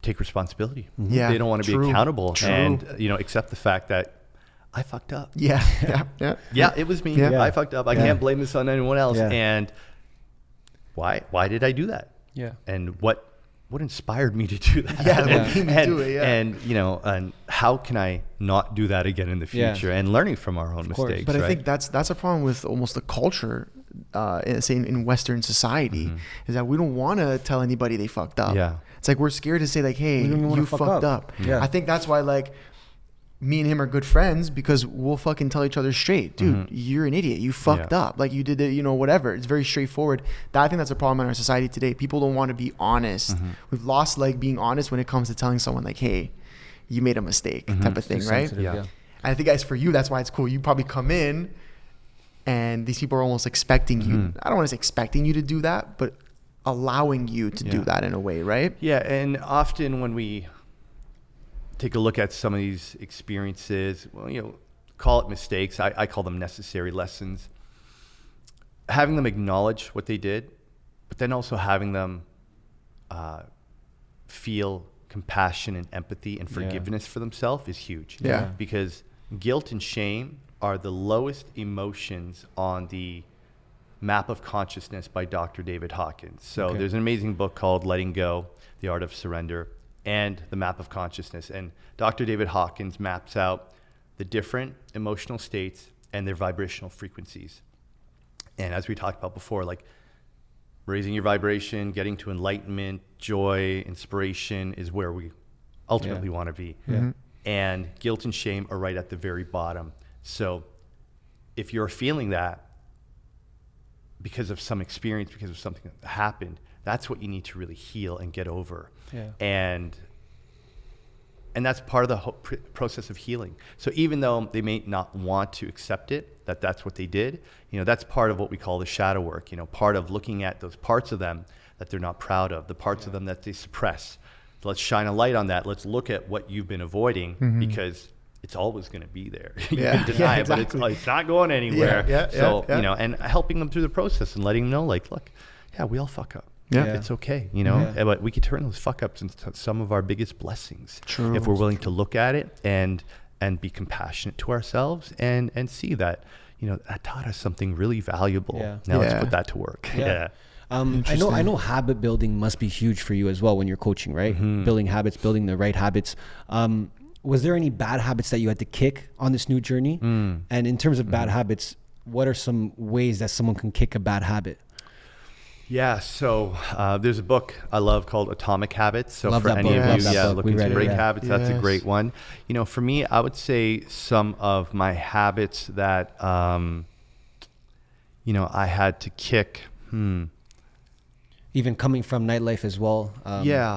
take responsibility. Yeah, they don't want to be accountable and, accept the fact that I fucked up. Yeah, it was me. Yeah. I fucked up. I can't blame this on anyone else. Yeah. And why did I do that? Yeah. And what inspired me to do that? Yeah, what made me do it? Yeah. And how can I not do that again in the future? And learning from our own mistakes. But I think that's a problem with almost the culture, say in Western society, is that we don't want to tell anybody they fucked up. Yeah. It's like we're scared to say like, hey, you fucked up. Yeah. I think that's why like me and him are good friends, because we'll fucking tell each other straight, dude, you're an idiot. You fucked up. Like you did it, whatever. It's very straightforward. I think that's a problem in our society today. People don't want to be honest. We've lost like being honest when it comes to telling someone like, hey, you made a mistake type of thing, right? Yeah. And I think guys, for you, that's why it's cool. You probably come in and these people are almost expecting you. I don't want to say expecting you to do that, but allowing you to do that in a way, right? Yeah. And often when we take a look at some of these experiences, call it mistakes. I call them necessary lessons. Having them acknowledge what they did, but then also having them feel compassion and empathy and forgiveness for themselves is huge. Yeah. Because guilt and shame are the lowest emotions on the map of consciousness by Dr. David Hawkins. So there's an amazing book called Letting Go, The Art of Surrender, and the map of consciousness. And Dr. David Hawkins maps out the different emotional states and their vibrational frequencies. And as we talked about before, like raising your vibration, getting to enlightenment, joy, inspiration is where we ultimately want to be. And guilt and shame are right at the very bottom. So if you're feeling that because of some experience, because of something that happened, that's what you need to really heal and get over. And that's part of the whole process of healing. So even though they may not want to accept it, that's what they did, that's part of what we call the shadow work, part of looking at those parts of them that they're not proud of, the parts of them that they suppress. Let's shine a light on that. Let's look at what you've been avoiding, because it's always going to be there. You can deny it, but it's not going anywhere. And helping them through the process and letting them know, like, look, we all fuck up. It's okay, but we could turn those fuck ups into some of our biggest blessings. True. If we're willing to look at it and be compassionate to ourselves and see that, that taught us something really valuable. Now let's put that to work. I know habit building must be huge for you as well when you're coaching, right? Building habits, building the right habits. Was there any bad habits that you had to kick on this new journey? And in terms of bad habits, what are some ways that someone can kick a bad habit? Yeah, so there's a book I love called Atomic Habits. So love for any of you looking to break habits, that's a great one. For me, I would say some of my habits that I had to kick. Even coming from Nightlife as well. I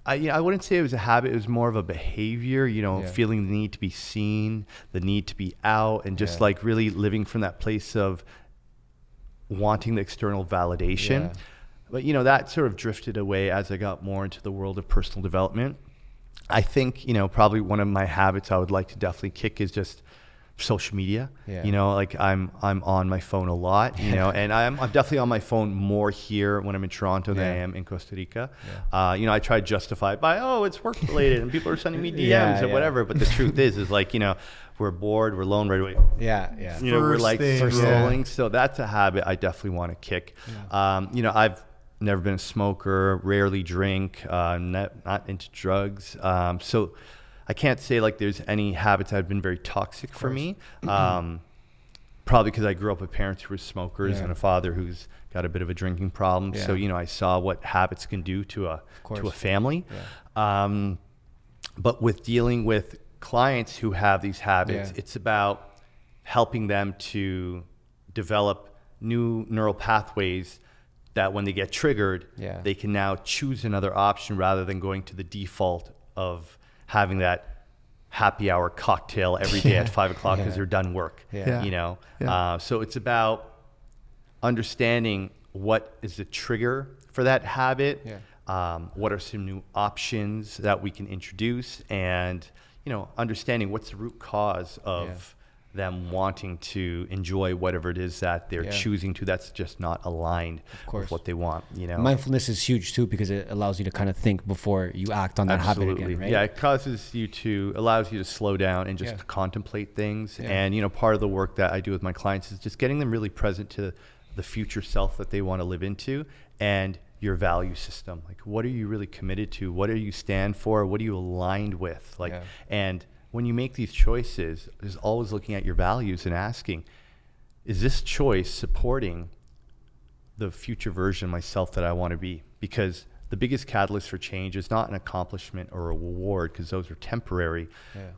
wouldn't say it was a habit. It was more of a behavior, feeling the need to be seen, the need to be out, and just like really living from that place of wanting the external validation. But, that sort of drifted away as I got more into the world of personal development. I think, probably one of my habits I would like to definitely kick is just social media. Like I'm on my phone a lot, and I'm definitely on my phone more here when I'm in Toronto than I am in Costa Rica. I try to justify it by, it's work related and people are sending me DMs or whatever. But the truth is like, we're bored, we're alone right away. We're like scrolling. So that's a habit I definitely want to kick. I've never been a smoker, rarely drink, not into drugs. So I can't say like there's any habits that have been very toxic for me. Probably because I grew up with parents who were smokers and a father who's got a bit of a drinking problem. So, you know, I saw what habits can do to a family. Yeah. But with dealing with clients who have these habits, it's about helping them to develop new neural pathways that when they get triggered, they can now choose another option rather than going to the default of having that happy hour cocktail every day at 5 o'clock because they're done work. You know, so it's about understanding what is the trigger for that habit. What are some new options that we can introduce, and you know, understanding what's the root cause of them wanting to enjoy whatever it is that they're choosing to, that's just not aligned with what they want. You know, mindfulness is huge too, because it allows you to kind of think before you act on that habit again, right? Yeah, it allows you to slow down and just contemplate things. And you know, part of the work that I do with my clients is just getting them really present to the future self that they want to live into, and your value system. Like, what are you really committed to? What do you stand for? What are you aligned with? Like, and when you make these choices, is always looking at your values and asking, is this choice supporting the future version of myself that I want to be? Because the biggest catalyst for change is not an accomplishment or a reward, because those are temporary.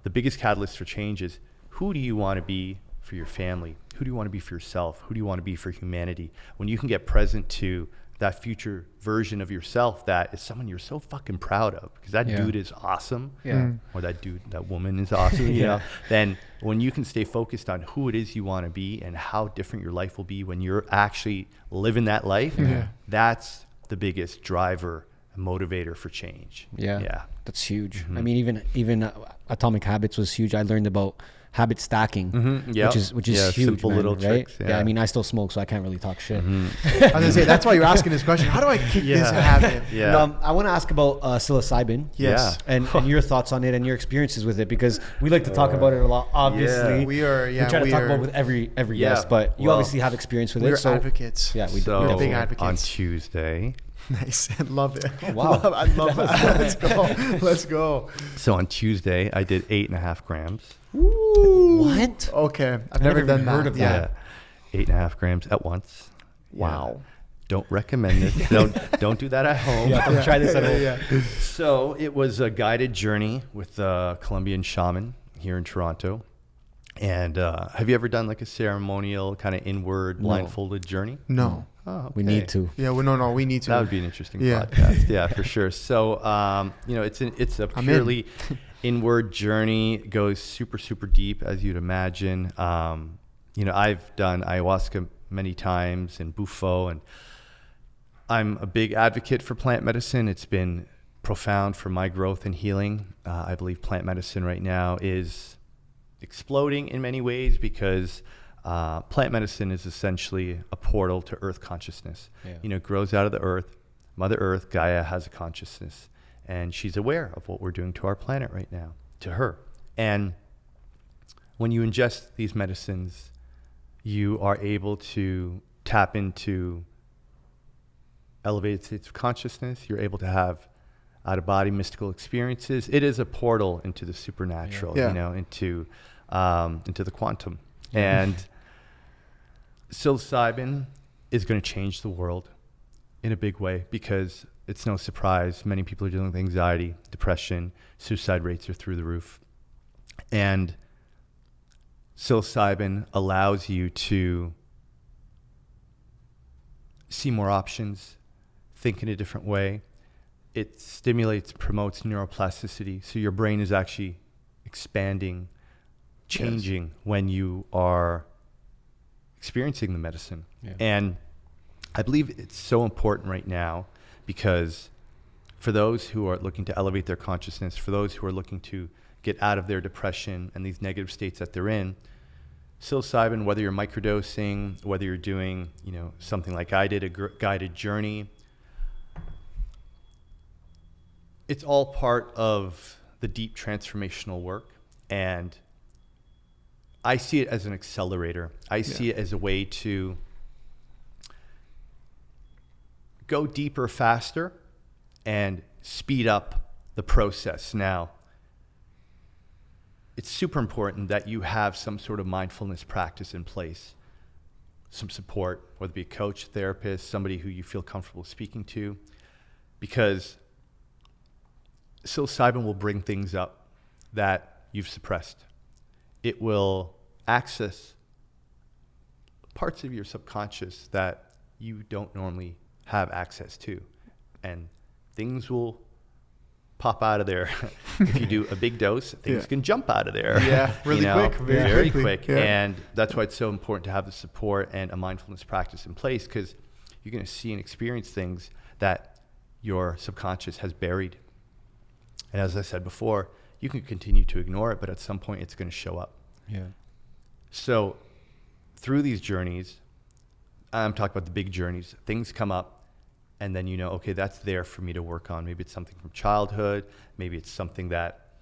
The biggest catalyst for change is, who do you want to be for your family? Who do you want to be for yourself? Who do you want to be for humanity? When you can get present to that future version of yourself that is someone you're so fucking proud of, because that dude is awesome, or that woman is awesome, you know, then when you can stay focused on who it is you want to be and how different your life will be when you're actually living that life, that's the biggest driver and motivator for change. That's huge. I mean, even Atomic Habits was huge. I learned about habit stacking, which is huge, simple, man, little right? tricks. I mean, I still smoke, so I can't really talk shit. I was gonna say, that's why you're asking this question. How do I kick this habit? I want to ask about psilocybin, and your thoughts on it and your experiences with it, because we like to talk about it a lot. Obviously, we try to talk about it with every guest, but you obviously have experience with it. We're advocates. We're big advocates. On Tuesday. Nice. I love it. Oh, wow. I love that. Let's go. So on Tuesday, I did 8.5 grams. Ooh. What? Okay. I've never done heard of that. 8.5 grams at once. Wow. Don't recommend this. Don't do that at home. Don't try this at home. So it was a guided journey with a Colombian shaman here in Toronto. And have you ever done like a ceremonial kind of inward blindfolded journey? No. Oh, okay. We need to. Yeah, no, we need to. That would be an interesting podcast. Yeah, for sure. So, you know, it's a purely inward journey. It goes super, super deep, as you'd imagine. You know, I've done ayahuasca many times and Bufo, and I'm a big advocate for plant medicine. It's been profound for my growth and healing. I believe plant medicine right now is exploding in many ways, because plant medicine is essentially a portal to earth consciousness. You know, it grows out of the earth. Mother Earth, Gaia, has a consciousness, and she's aware of what we're doing to our planet right now, to her. And when you ingest these medicines, you are able to tap into elevated states of consciousness. You're able to have out-of-body mystical experiences. It is a portal into the supernatural, you know, into the quantum. And psilocybin is going to change the world in a big way, because it's no surprise many people are dealing with anxiety, depression, suicide rates are through the roof. And psilocybin allows you to see more options, think in a different way. It stimulates, promotes neuroplasticity, so your brain is actually expanding, changing when you are experiencing the medicine. And I believe it's so important right now, because for those who are looking to elevate their consciousness, for those who are looking to get out of their depression and these negative states that they're in, psilocybin, whether you're microdosing, whether you're doing, you know, something like I did, a guided journey, it's all part of the deep transformational work. And I see it as an accelerator. I see it as a way to go deeper, faster, and speed up the process. Now, it's super important that you have some sort of mindfulness practice in place. some support, whether it be a coach, therapist, somebody who you feel comfortable speaking to, because psilocybin will bring things up that you've suppressed. It will access parts of your subconscious that you don't normally have access to, and things will pop out of there. If you do a big dose, things can jump out of there. Yeah, really quick, very quick. Yeah. And that's why it's so important to have the support and a mindfulness practice in place, because you're going to see and experience things that your subconscious has buried. And as I said before, you can continue to ignore it, but at some point it's going to show up. Yeah. So through these journeys, I'm talking about the big journeys, things come up. And then, okay, that's there for me to work on. Maybe it's something from childhood. Maybe it's something that,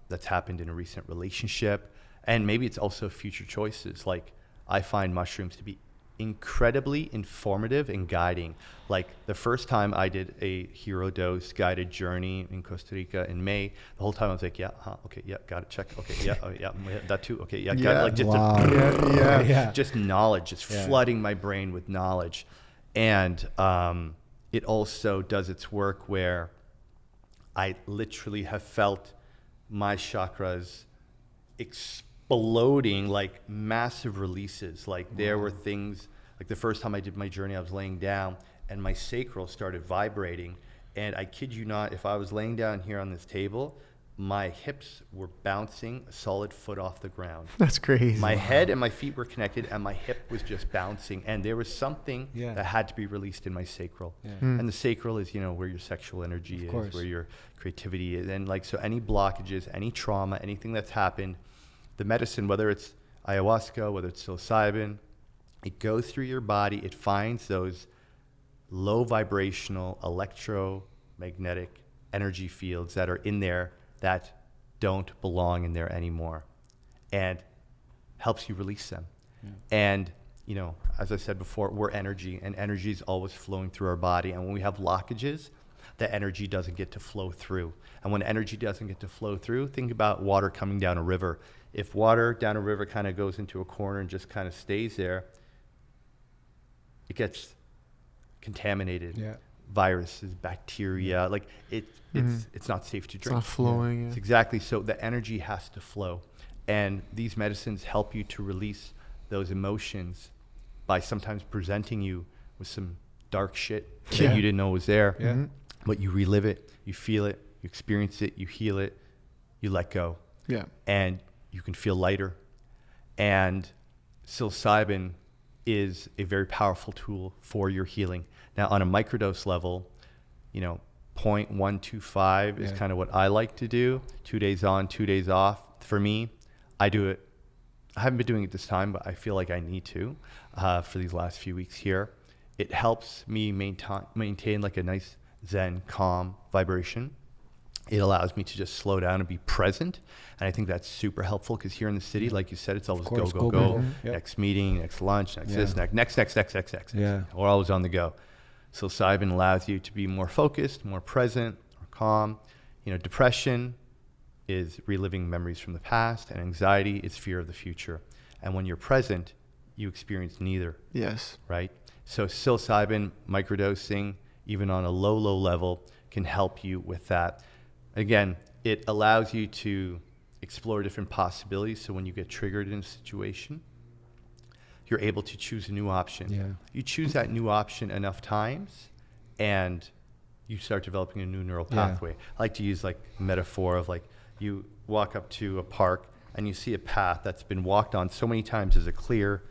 that's happened in a recent relationship. And maybe it's also future choices. Like, I find mushrooms to be incredibly informative and guiding. Like, the first time I did a hero dose guided journey in Costa Rica in May, the whole time I was like, okay, got it, check. Okay, that too. Okay, got it. Like, just just knowledge, just flooding my brain with knowledge. And it also does its work where I literally have felt my chakras exploding, like massive releases. Like, there were things, like the first time I did my journey, I was laying down and my sacral started vibrating. And I kid you not, if I was laying down here on this table, my hips were bouncing a solid foot off the ground. That's crazy. My head and my feet were connected, and my hip was just bouncing. And there was something that had to be released in my sacral. Yeah. And the sacral is, where your sexual energy is, where your creativity is. And like, so any blockages, any trauma, anything that's happened, the medicine, whether it's ayahuasca, whether it's psilocybin, it goes through your body. It finds those low vibrational electromagnetic energy fields that are in there that don't belong in there anymore, and helps you release them. Yeah. And, as I said before, we're energy, and energy is always flowing through our body. And when we have blockages, the energy doesn't get to flow through. And when energy doesn't get to flow through, think about water coming down a river. If water down a river kind of goes into a corner and just kind of stays there, it gets contaminated. Yeah. Viruses, bacteria, like it's not safe to drink. It's not flowing. Yeah. It's exactly. So the energy has to flow, and these medicines help you to release those emotions by sometimes presenting you with some dark shit that you didn't know was there. Yeah. But you relive it, you feel it, you experience it, you heal it, you let go. Yeah. And you can feel lighter. And psilocybin is a very powerful tool for your healing. Now, on a microdose level, 0.125 is kind of what I like to do. 2 days on, 2 days off. For me, I do it. I haven't been doing it this time, but I feel like I need to for these last few weeks here. It helps me maintain like a nice zen, calm vibration. It allows me to just slow down and be present. And I think that's super helpful, because here in the city, like you said, it's always go. Yep. Next meeting, next lunch, next this, next. Yeah. We're always on the go. Psilocybin allows you to be more focused, more present, more calm. Depression is reliving memories from the past, and anxiety is fear of the future. And when you're present, you experience neither. Yes. Right? So psilocybin microdosing, even on a low level, can help you with that. Again, it allows you to explore different possibilities. So when you get triggered in a situation, you're able to choose a new option. Yeah. You choose that new option enough times, and you start developing a new neural pathway. I like to use like a metaphor of like, you walk up to a park and you see a path that's been walked on so many times. There's a clear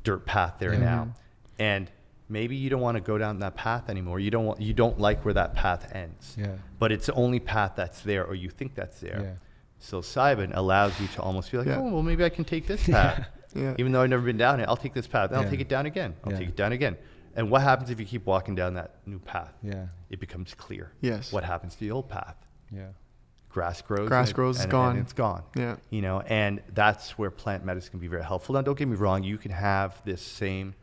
dirt path there now. And maybe you don't want to go down that path anymore. You don't like where that path ends. Yeah. But it's the only path that's there, or you think that's there. Yeah. Psilocybin allows you to almost feel like, oh, well, maybe I can take this path. Even though I've never been down it, I'll take this path. Then I'll take it down again. I'll take it down again. And what happens if you keep walking down that new path? Yeah. It becomes clear. Yes. What happens to the old path? Yeah. Grass grows. It's gone. And it's gone. Yeah. And that's where plant medicine can be very helpful. Now, don't get me wrong. You can have this same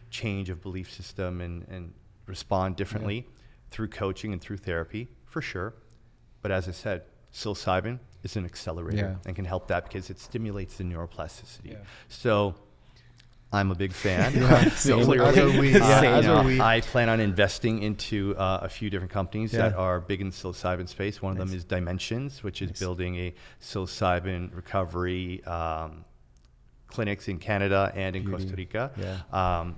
change of belief system and respond differently through coaching and through therapy, for sure. But as I said, psilocybin is an accelerator and can help that, because it stimulates the neuroplasticity. Yeah. So I'm a big fan. Clearly. As are we. As are we. I plan on investing into a few different companies that are big in the psilocybin space. One of them is Dimensions, which is building a psilocybin recovery clinics in Canada and in Costa Rica.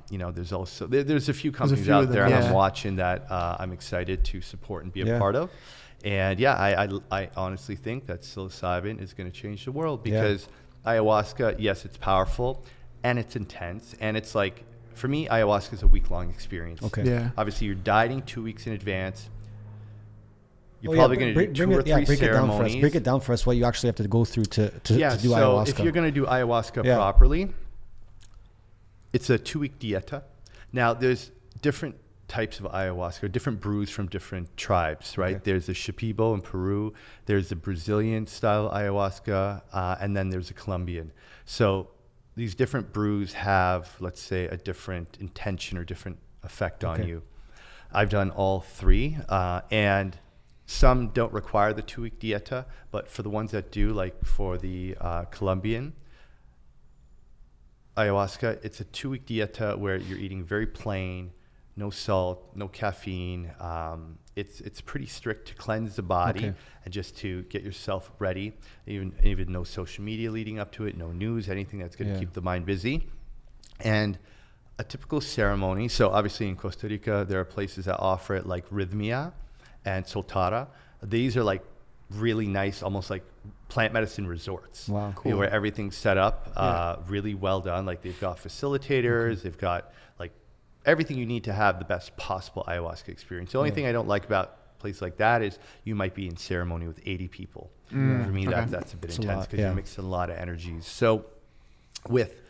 There's also there's a few companies out there I'm watching that I'm excited to support and be a part of. And I honestly think that psilocybin is going to change the world because ayahuasca, yes, it's powerful and it's intense, and it's like, for me, ayahuasca is a week-long experience. Obviously, you're dieting 2 weeks in advance. You're probably going to do 2 or 3 ceremonies. Break it down for us what you actually have to go through to do ayahuasca. So if you're going to do ayahuasca properly, it's a 2-week dieta. Now, there's different types of ayahuasca, different brews from different tribes, right? There's the Shipibo in Peru, there's the Brazilian style ayahuasca, and then there's a Colombian. So these different brews have, let's say, a different intention or different effect on you. I've done all 3, and some don't require the 2-week dieta, but for the ones that do, like for the Colombian ayahuasca, it's a 2-week dieta where you're eating very plain, no salt, no caffeine. It's pretty strict to cleanse the body and just to get yourself ready. Even no social media leading up to it, no news, anything that's going to keep the mind busy. And a typical ceremony. So obviously in Costa Rica, there are places that offer it, like Rhythmia and Soltara. These are like really nice, almost like plant medicine resorts. Wow, cool. Where everything's set up, really well done. Like they've got facilitators, they've got like everything you need to have the best possible ayahuasca experience. The only thing I don't like about a place like that is you might be in ceremony with 80 people. For me, that's a bit intense because you're mixing a lot of energies. So with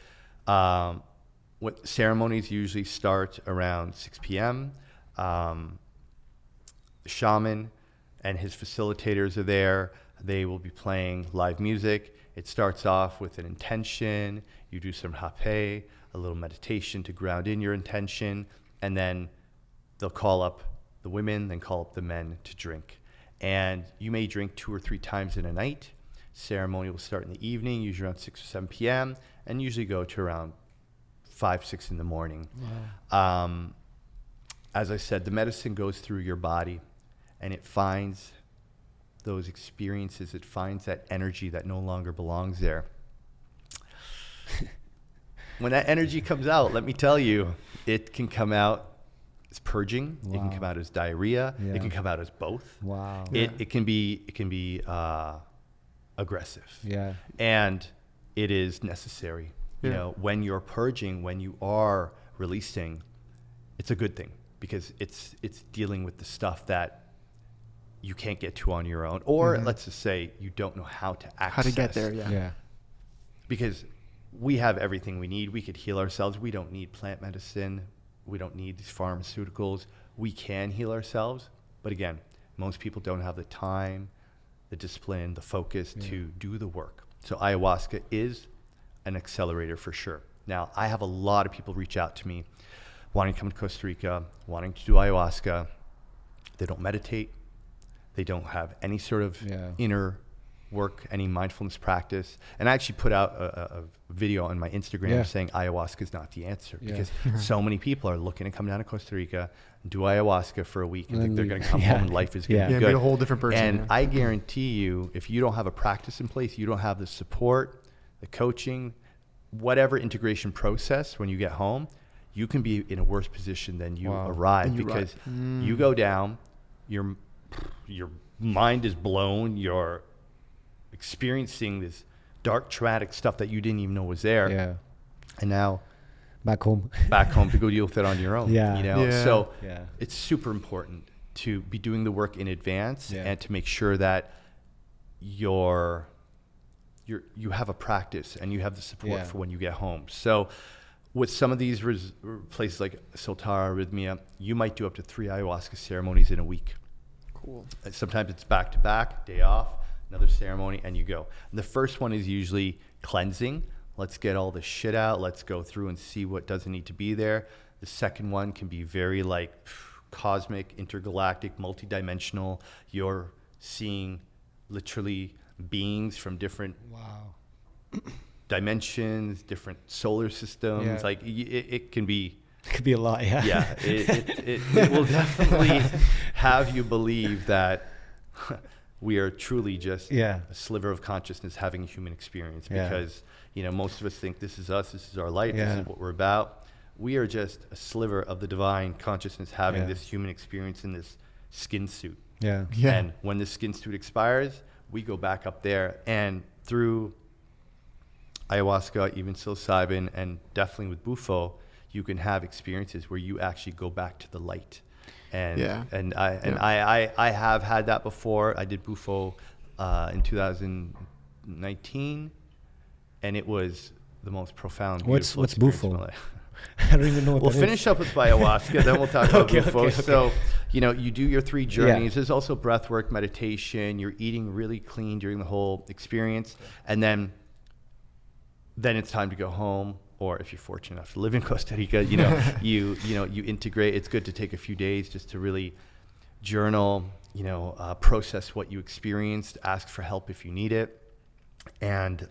what ceremonies usually start around 6 p.m. The shaman and his facilitators are there. They will be playing live music. It starts off with an intention. You do some hape, a little meditation to ground in your intention, and then they'll call up the women, then call up the men to drink. And you may drink 2 or 3 times in a night. Ceremony will start in the evening, usually around 6 or 7 p.m., and usually go to around 5, 6 in the morning. Wow. As I said, the medicine goes through your body, and it finds those experiences. It finds that energy that no longer belongs there. When that energy comes out, let me tell you, it can come out as purging. Wow. It can come out as diarrhea. It can come out as both. Wow. It can be aggressive. Yeah. And it is necessary. You know, when you're purging, when you are releasing, it's a good thing because it's dealing with the stuff that you can't get to on your own, or let's just say you don't know how to access. How to get there? Yeah. Because we have everything we need. We could heal ourselves. We don't need plant medicine. We don't need these pharmaceuticals. We can heal ourselves. But again, most people don't have the time, the discipline, the focus to do the work. So ayahuasca is an accelerator for sure. Now, I have a lot of people reach out to me wanting to come to Costa Rica, wanting to do ayahuasca. They don't meditate. They don't have any sort of inner work, any mindfulness practice. And I actually put out a video on my Instagram saying ayahuasca is not the answer because so many people are looking to come down to Costa Rica, do ayahuasca for a week and think they're going to come home and life is going to be good. Be a whole different person. And I guarantee you, if you don't have a practice in place, you don't have the support, the coaching, whatever integration process when you get home, you can be in a worse position than you arrive because you go down, your mind is blown, you're experiencing this dark traumatic stuff that you didn't even know was there, and now back home to go deal with it on your own. So it's super important to be doing the work in advance and to make sure that you have a practice and you have the support for when you get home. So with some of these places like Soltara, Rhythmia, you might do up to 3 ayahuasca ceremonies in a week. Cool. Sometimes it's back to back, day off, another ceremony, and you go. And the first one is usually cleansing. Let's get all the shit out. Let's go through and see what doesn't need to be there. The second one can be very like cosmic, intergalactic, multidimensional. You're seeing literally beings from different dimensions, different solar systems. Yeah. Like it can be. It could be a lot. Yeah. Yeah. It will definitely have you believe that we are truly just a sliver of consciousness having a human experience, because most of us think this is us, this is our life, this is what we're about. We are just a sliver of the divine consciousness having this human experience in this skin suit. Yeah. And when the skin suit expires, we go back up there, and through ayahuasca, even psilocybin, and definitely with Bufo, you can have experiences where you actually go back to the light. And I have had that before. I did Bufo in 2019, and it was the most profound. What's Bufo? Bufo? I don't even know what we'll that finish is. up with ayahuasca, then we'll talk about Bufo. Okay. So, you do your 3 journeys. There's also breath work, meditation. You're eating really clean during the whole experience. And then it's time to go home. Or if you're fortunate enough to live in Costa Rica, you integrate. It's good to take a few days just to really journal, process what you experienced, ask for help if you need it. And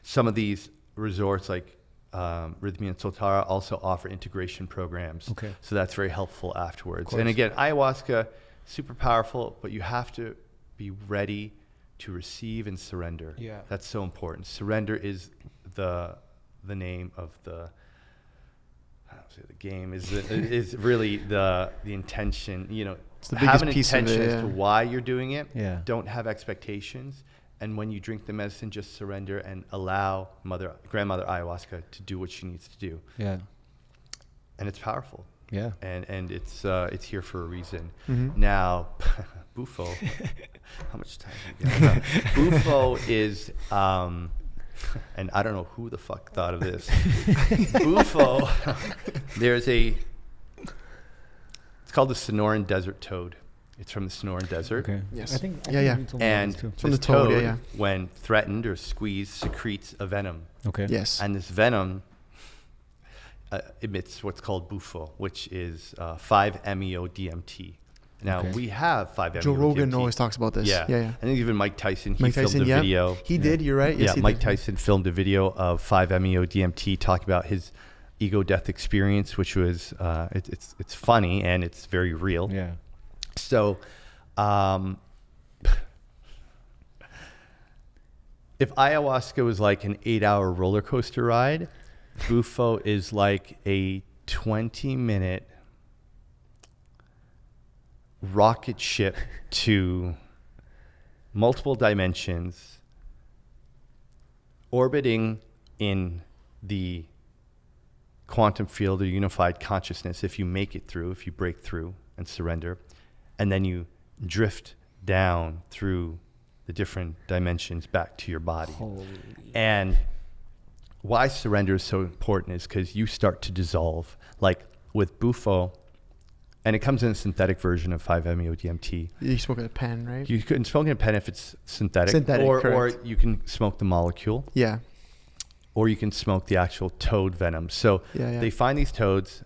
some of these resorts like Rhythmia and Soltara also offer integration programs. Okay. So that's very helpful afterwards. And again, ayahuasca, super powerful, but you have to be ready to receive and surrender. Yeah. That's so important. Surrender is the name of the game is really the intention. It's the have biggest an piece of intention it, as to why you're doing it. Yeah. Don't have expectations. And when you drink the medicine, just surrender and allow grandmother ayahuasca to do what she needs to do. Yeah. And it's powerful. Yeah. And it's here for a reason. Mm-hmm. Now, Bufo. How much time do we got? Bufo is. And I don't know who the fuck thought of this. Bufo, it's called the Sonoran Desert Toad. It's from the Sonoran Desert. Okay. Yes. I think And It's from this the toad, toad, when threatened or squeezed, secretes a venom. Okay. Yes. And this venom emits what's called Bufo, which is 5-MeO-DMT. Now, we have 5-MeO-DMT. Joe Rogan always talks about this. Yeah. I think even Mike Tyson, filmed a yeah. video. He did, you're right. Yes, Mike Tyson filmed a video of 5-MeO-DMT talking about his ego death experience, which was, it's funny and it's very real. Yeah. So, if ayahuasca was like an 8-hour roller coaster ride, Bufo is like a 20-minute rocket ship to multiple dimensions, orbiting in the quantum field or unified consciousness if you make it through, if you break through and surrender, and then you drift down through the different dimensions back to your body. And why surrender is so important is because you start to dissolve. Like with Bufo, and it comes in a synthetic version of 5-MeO-DMT. You smoke a pen, right? You can smoke in a pen if it's synthetic, Synthetic, or you can smoke the molecule. Yeah. Or you can smoke the actual toad venom. So they find these toads.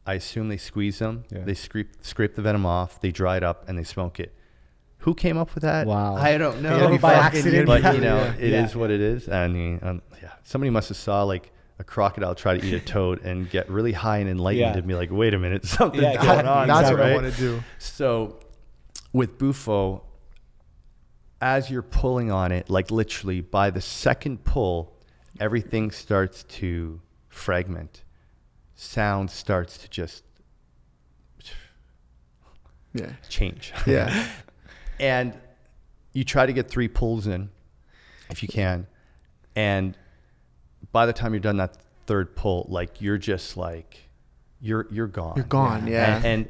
I assume they squeeze them. Yeah. They scrape the venom off. They dry it up and they smoke it. Who came up with that? Wow. I don't know. By accident. But it is what it is. I mean, somebody must have saw like a crocodile try to eat a toad and get really high and enlightened and be like, wait a minute, something's going on. That's what I want to do. So with Bufo, as you're pulling on it, like literally by the second pull, everything starts to fragment. Sound starts to just change. Yeah. And you try to get 3 pulls in if you can. And by the time you're done that 3rd pull, like you're just like, you're gone. You're gone, yeah. And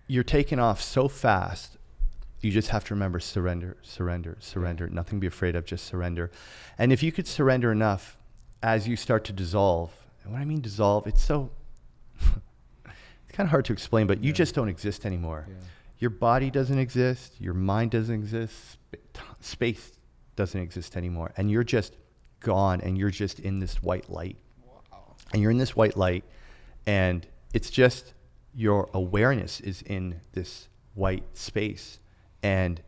you're taking off so fast. You just have to remember surrender, surrender, surrender. Nothing to be afraid of, just surrender. And if you could surrender enough as you start to dissolve, and when I mean dissolve, it's so, it's kind of hard to explain, but you just don't exist anymore. Yeah. Your body doesn't exist. Your mind doesn't exist. Space doesn't exist anymore. And you're just gone, and you're just in this white light. Wow. And you're in this white light, and it's just your awareness is in this white space. And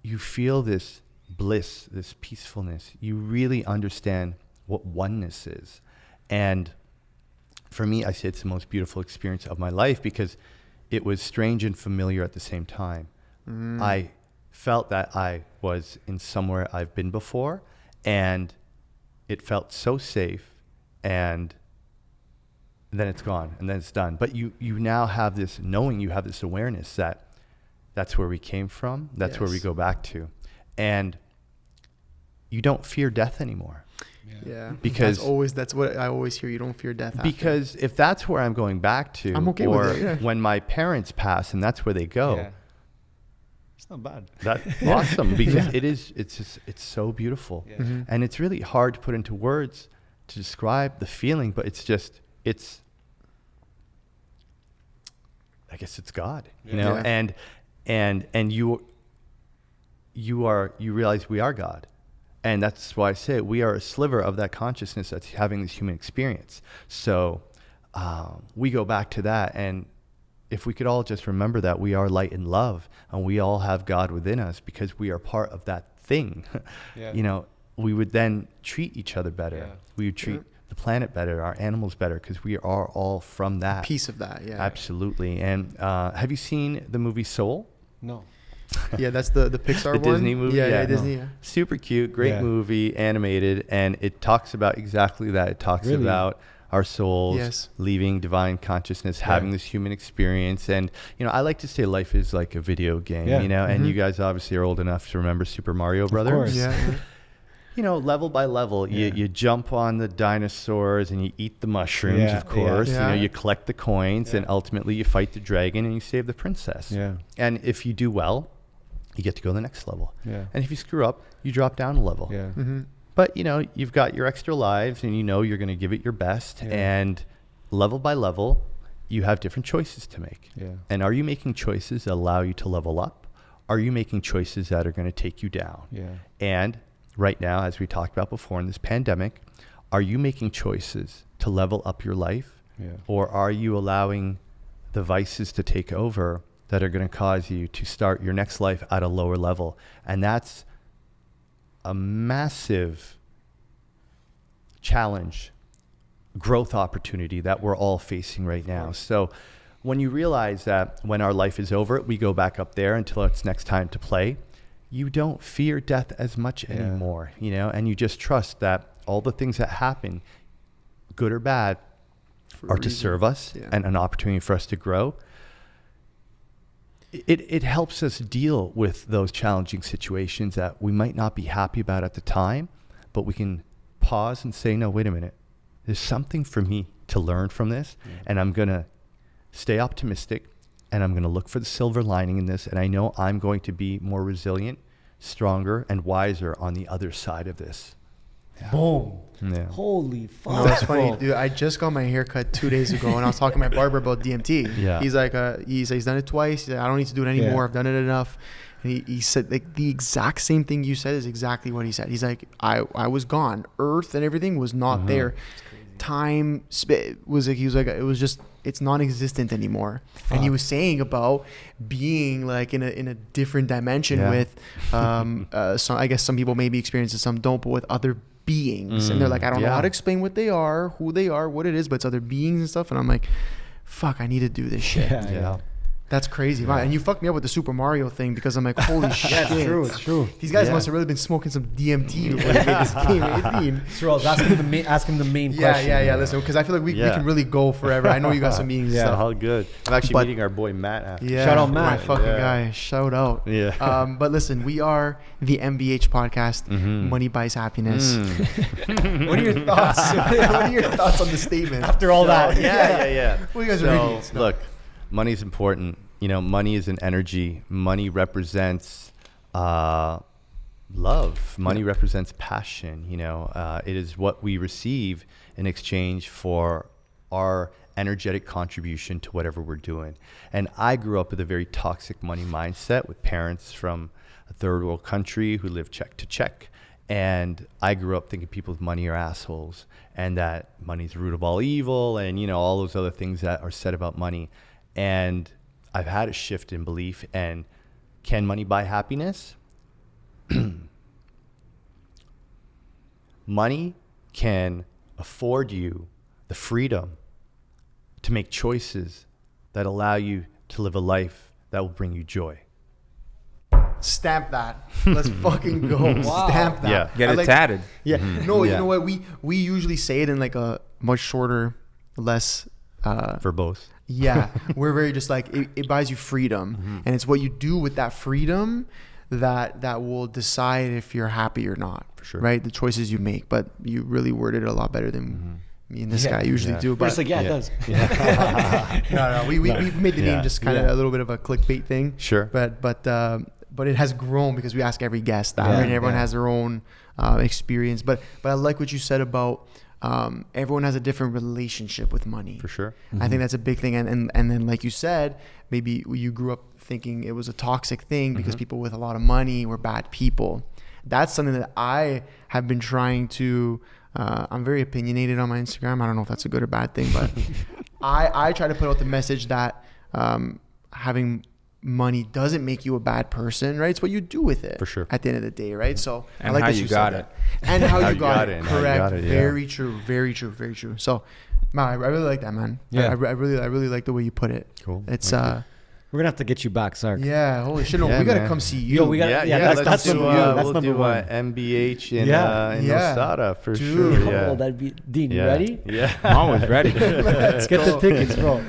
you feel this bliss, this peacefulness, you really understand what oneness is. And for me, I say it's the most beautiful experience of my life because it was strange and familiar at the same time. I felt that I was in somewhere I've been before, and it felt so safe, and then it's gone, and then it's done. But you now have this knowing, you have this awareness that that's where we came from, that's where we go back to. And you don't fear death anymore. Yeah, because that's what I always hear. You don't fear death. Because if that's where I'm going back to, I'm okay or with it, when my parents pass and that's where they go, it's not bad. That's awesome because it's so beautiful, and it's really hard to put into words to describe the feeling, but I guess it's God, you know, and you realize we are God. And that's why I say we are a sliver of that consciousness that's having this human experience. So we go back to that. And if we could all just remember that we are light and love, and we all have God within us because we are part of that thing, you know, we would then treat each other better. Yeah. We would treat the planet better, our animals better, because we are all from that. A piece of that, yeah. Absolutely. And have you seen the movie Soul? No. Yeah, that's the Pixar the one. Disney movie. Yeah, Disney. Yeah. Super cute, great movie, animated, and it talks about exactly that. It talks about our souls leaving divine consciousness, having this human experience. And you know, I like to say life is like a video game. You know, and you guys obviously are old enough to remember Super Mario Brothers. Of course. Yeah. You know, level by level, you jump on the dinosaurs and you eat the mushrooms, of course. You know, you collect the coins, and ultimately you fight the dragon and you save the princess. And if you do well, you get to go to the next level. And if you screw up, you drop down a level. But, you know, you've got your extra lives and you know you're going to give it your best. And level by level, you have different choices to make. And are you making choices that allow you to level up? Are you making choices that are going to take you down? And right now, as we talked about before in this pandemic, are you making choices to level up your life? Or are you allowing the vices to take over that are going to cause you to start your next life at a lower level? And that's a massive challenge, growth opportunity that we're all facing right now. So when you realize that when our life is over, we go back up there until it's next time to play, you don't fear death as much anymore, you know, and you just trust that all the things that happen, good or bad, are to serve us and an opportunity for us to grow. It helps us deal with those challenging situations that we might not be happy about at the time, but we can pause and say, no, wait a minute. There's something for me to learn from this, and I'm going to stay optimistic, and I'm going to look for the silver lining in this, and I know I'm going to be more resilient, stronger, and wiser on the other side of this. Boom. Holy fuck. No, it's funny, dude. I just got my hair cut 2 days ago, and I was talking to my barber about DMT. He's like, he's done it twice. He's like, I don't need to do it anymore. I've done it enough. And he said like the exact same thing you said is exactly what he said. He's like, I was gone. Earth and everything was not there. Time was like, he was like, it was just, it's non-existent anymore. And he was saying about being like in a different dimension with so I guess some people maybe experience it, some don't, but with other beings. And they're like, I don't know how to explain what they are, who they are, what it is, but it's other beings and stuff. And I'm like, fuck, I need to do this shit. That's crazy. Wow. And you fucked me up with the Super Mario thing because I'm like, holy shit. It's true. These guys must have really been smoking some DMT before they made this game. Ask him the main question. Yeah. Listen, because I feel like we can really go forever. I know you got some meetings and stuff. All good. I'm actually meeting our boy Matt after. Shout out Matt. My fucking guy. Shout out. But listen, we are the MBH podcast. Money buys happiness. What are your thoughts? What are your thoughts on the statement? After all that. What you guys are reading? Look. Money's important. You know, money is an energy. Money represents love. Money represents passion. You know, it is what we receive in exchange for our energetic contribution to whatever we're doing. And I grew up with a very toxic money mindset with parents from a third world country who live check to check. And I grew up thinking people with money are assholes and that money's the root of all evil and, you know, all those other things that are said about money. And I've had a shift in belief. And can money buy happiness? money can afford you the freedom to make choices that allow you to live a life that will bring you joy. Stamp that. Let's fucking go. Wow. Stamp that. Yeah. Get it tatted. Yeah. No, you know what? We usually say it in like a much shorter, less verbose. Yeah. We're very just like, it buys you freedom. And it's what you do with that freedom that will decide if you're happy or not. For sure. Right? The choices you make. But you really worded it a lot better than me and this guy usually do. But it's like, it does. No, we made the name just kind of a little bit of a clickbait thing. Sure. But it has grown because we ask every guest that, right? And everyone has their own experience. But I like what you said about everyone has a different relationship with money. For sure. I think that's a big thing. And then, like you said, maybe you grew up thinking it was a toxic thing because people with a lot of money were bad people. That's something that I have been trying to. I'm very opinionated on my Instagram. I don't know if that's a good or bad thing, but I try to put out the message that having money doesn't make you a bad person, right? It's what you do with it. For sure. At the end of the day, right? So and I like how that you got it. And how you got it. Correct. It, yeah. Very true. Very true. Very true. So, man, I really like that, man. Yeah. I really like the way you put it. Cool. It's we're gonna have to get you back, Zark. yeah. Holy shit! No, Yeah, we gotta man. come see you. Yo, we got that's number one. That's we'll number do one. MBH in Osada for Dude. sure. Yeah. Oh, that'd be Dean. You ready? Yeah. I'm always ready. Let's get the tickets, bro.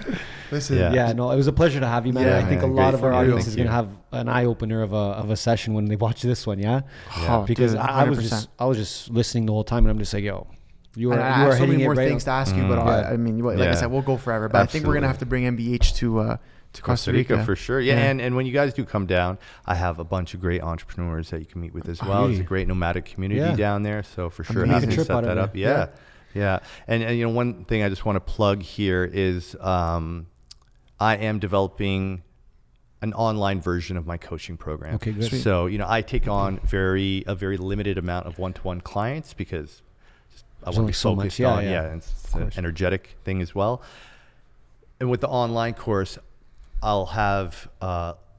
Listen. Yeah, no, it was a pleasure to have you, man. Yeah, I think man, a lot great of our for you. audience Thank is gonna you. have an eye opener of a session when they watch this one. Yeah, Oh, because dude, I was 100%. just listening the whole time, and I'm just like, yo, you And I are have so hitting many it more right things to on. ask you, but I mean, like I said, we'll go forever. But I think we're gonna have to bring MBH to Costa Rica for sure. Yeah. And when you guys do come down, I have a bunch of great entrepreneurs that you can meet with as well. There's a great nomadic community down there. So for sure, happy to set that up. Yeah. And you know, one thing I just want to plug here is I am developing an online version of my coaching program. Okay, good. Sweet. So, you know, I take on a very limited amount of one-to-one clients because I want to be focused on, and it's an energetic thing as well. And with the online course, I'll have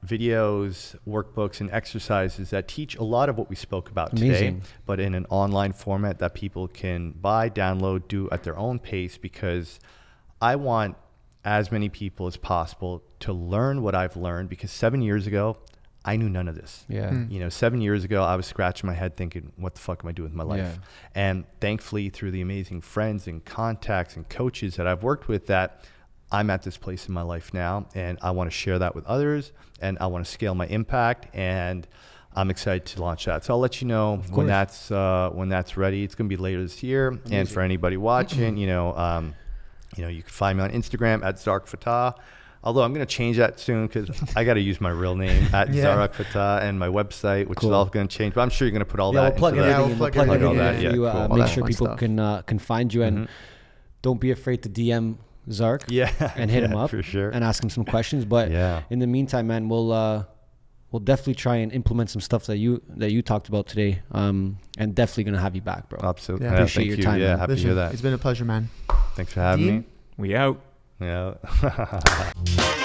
videos, workbooks, and exercises that teach a lot of what we spoke about today, but in an online format that people can buy, download, do at their own pace, because I want as many people as possible to learn what I've learned, because 7 years ago, I knew none of this. You know, 7 years ago, I was scratching my head thinking, what the fuck am I doing with my life? And thankfully, through the amazing friends and contacts and coaches that I've worked with, that I'm at this place in my life now, and I want to share that with others, and I want to scale my impact, and I'm excited to launch that. So I'll let you know when that's ready. It's going to be later this year. Amazing. And for anybody watching, you know, you can find me on Instagram at Zark Fatah. Although I'm going to change that soon because I got to use my real name at Zark Fatah, and my website, which is all going to change. But I'm sure you're going to put all that. We'll plug everything. We'll plug everything all that. Yeah, Make sure people can find you, and don't be afraid to DM Zark. And hit him up for sure, and ask him some questions. But in the meantime, man, we'll definitely try and implement some stuff that you talked about today. And definitely gonna have you back, bro. Absolutely. Yeah. Appreciate your time. Yeah, happy to hear that. It's been a pleasure, man. Thanks for having me. We out. Yeah.